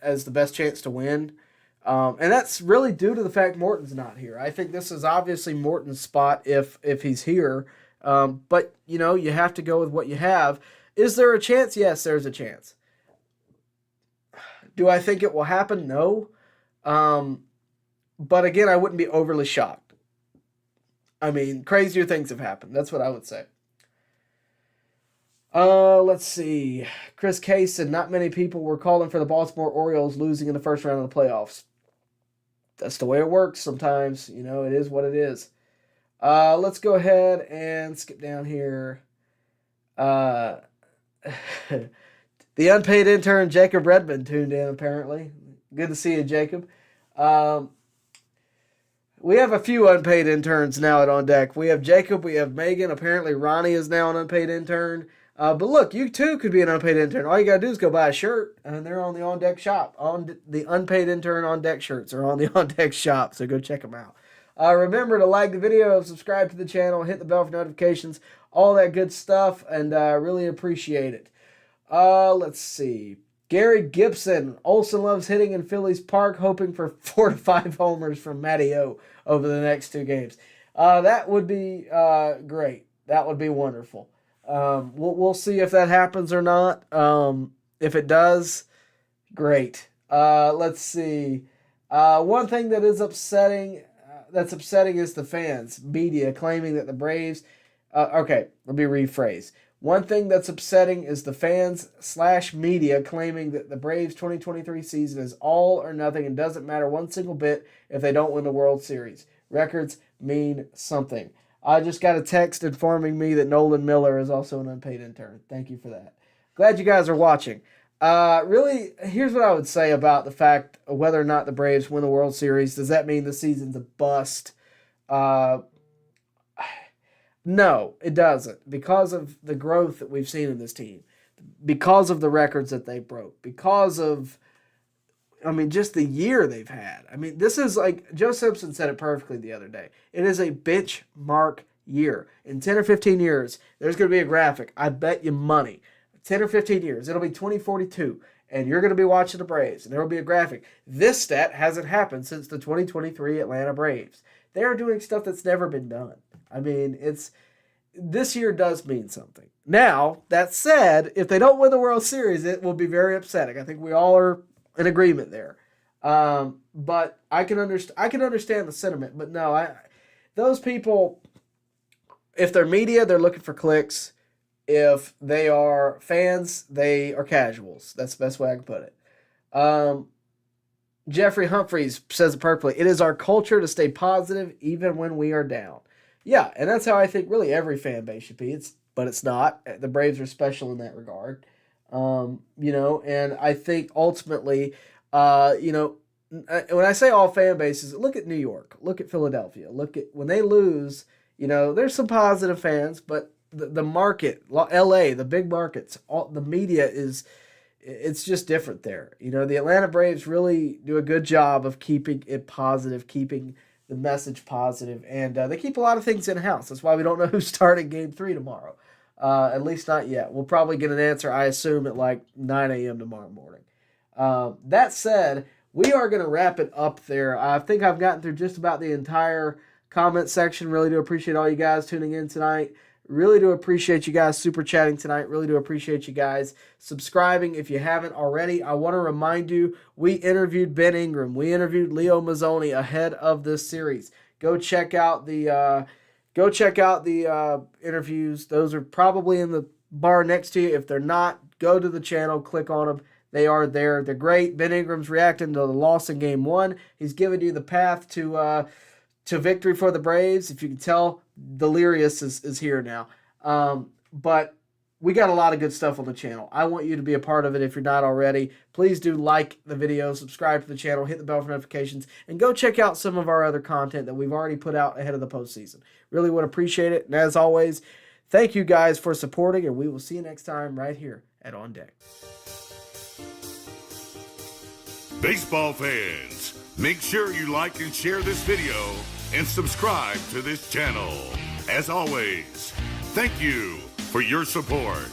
as the best chance to win. And that's really due to the fact Morton's not here. I think this is obviously Morton's spot if he's here. But, you have to go with what you have. Is there a chance? Yes, there's a chance. Do I think it will happen? No. But again, I wouldn't be overly shocked. I mean, crazier things have happened. That's what I would say. Let's see. Chris Case said not many people were calling for the Baltimore Orioles losing in the first round of the playoffs. That's the way it works sometimes. It is what it is. Let's go ahead and skip down here. The unpaid intern, Jacob Redmond, tuned in, apparently. Good to see you, Jacob. We have a few unpaid interns now at On Deck. We have Jacob, we have Megan. Apparently, Ronnie is now an unpaid intern. But look, you too could be an unpaid intern. All you got to do is go buy a shirt, and they're on the On Deck shop. The unpaid intern On Deck shirts are on the On Deck shop, so go check them out. Remember to like the video, subscribe to the channel, hit the bell for notifications, all that good stuff, and really appreciate it. Let's see. Gary Gibson. Olson loves hitting in Phillies Park, hoping for 4 to 5 homers from Matty O over the next 2 games. That would be great. That would be wonderful. We'll see if that happens or not. If it does, Great. Let's see. One thing that is upsetting, is the fans, media claiming that the Braves. Okay, let me rephrase. One thing that's upsetting is the fans/media claiming that the Braves 2023 season is all or nothing and doesn't matter one single bit if they don't win the World Series. Records mean something. I just got a text informing me that Nolan Miller is also an unpaid intern. Thank you for that. Glad you guys are watching. Really, here's what I would say about the fact of whether or not the Braves win the World Series. Does that mean the season's a bust? No, it doesn't. Because of the growth that we've seen in this team, because of the records that they broke, because of, just the year they've had. This is like, Joe Simpson said it perfectly the other day. It is a benchmark year. In 10 or 15 years, there's going to be a graphic. I bet you money. 10 or 15 years, it'll be 2042, and you're going to be watching the Braves, and there will be a graphic. This stat hasn't happened since the 2023 Atlanta Braves. They are doing stuff that's never been done. This year does mean something. Now, that said, if they don't win the World Series, it will be very upsetting. I think we all are in agreement there. But I can understand the sentiment. But no, those people, if they're media, they're looking for clicks. If they are fans, they are casuals. That's the best way I can put it. Jeffrey Humphreys says it perfectly. It is our culture to stay positive even when we are down. Yeah, and that's how I think really every fan base should be. But it's not. The Braves are special in that regard. And I think ultimately, when I say all fan bases, look at New York, look at Philadelphia, look at when they lose, there's some positive fans, but the market, LA, the big markets, the media it's just different there. The Atlanta Braves really do a good job of keeping it positive, keeping the message positive, and they keep a lot of things in-house. That's why we don't know who's starting Game 3 tomorrow. At least not yet. We'll probably get an answer, I assume, at like 9 a.m. tomorrow morning. That said, we are going to wrap it up there. I think I've gotten through just about the entire comment section. Really do appreciate all you guys tuning in tonight. Really do appreciate you guys super chatting tonight. Really do appreciate you guys subscribing if you haven't already. I want to remind you, we interviewed Ben Ingram. We interviewed Leo Mazzoni ahead of this series. Go check out the interviews. Those are probably in the bar next to you. If they're not, go to the channel, click on them. They are there. They're great. Ben Ingram's reacting to the loss in Game 1. He's giving you the path to victory for the Braves. If you can tell, Delirious is here now. But we got a lot of good stuff on the channel. I want you to be a part of it if you're not already. Please do like the video, subscribe to the channel, hit the bell for notifications, and go check out some of our other content that we've already put out ahead of the postseason. Really would appreciate it. And as always, thank you guys for supporting, and we will see you next time right here at On Deck. Baseball fans, make sure you like and share this video and subscribe to this channel. As always, thank you for your support.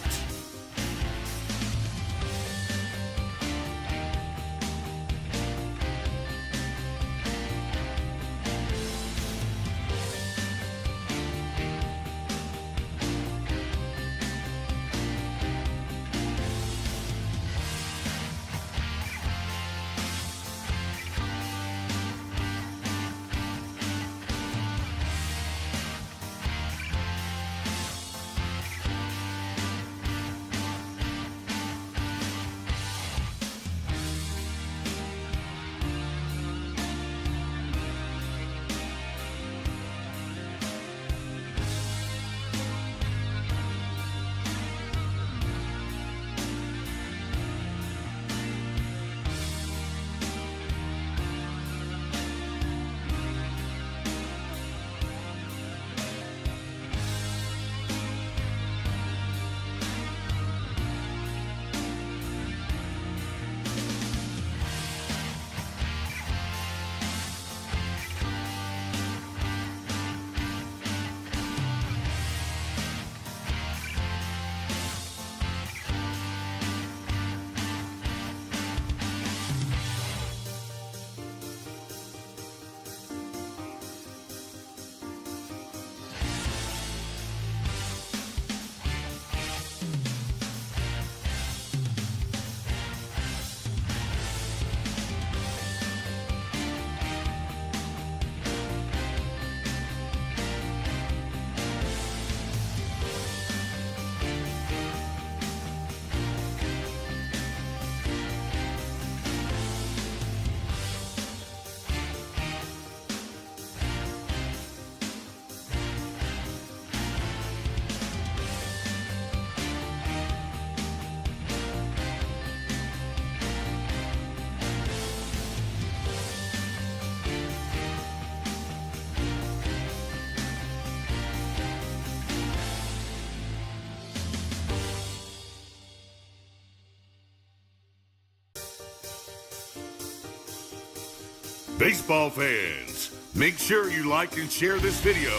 Baseball fans, make sure you like and share this video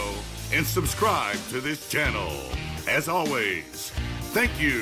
and subscribe to this channel. As always, thank you.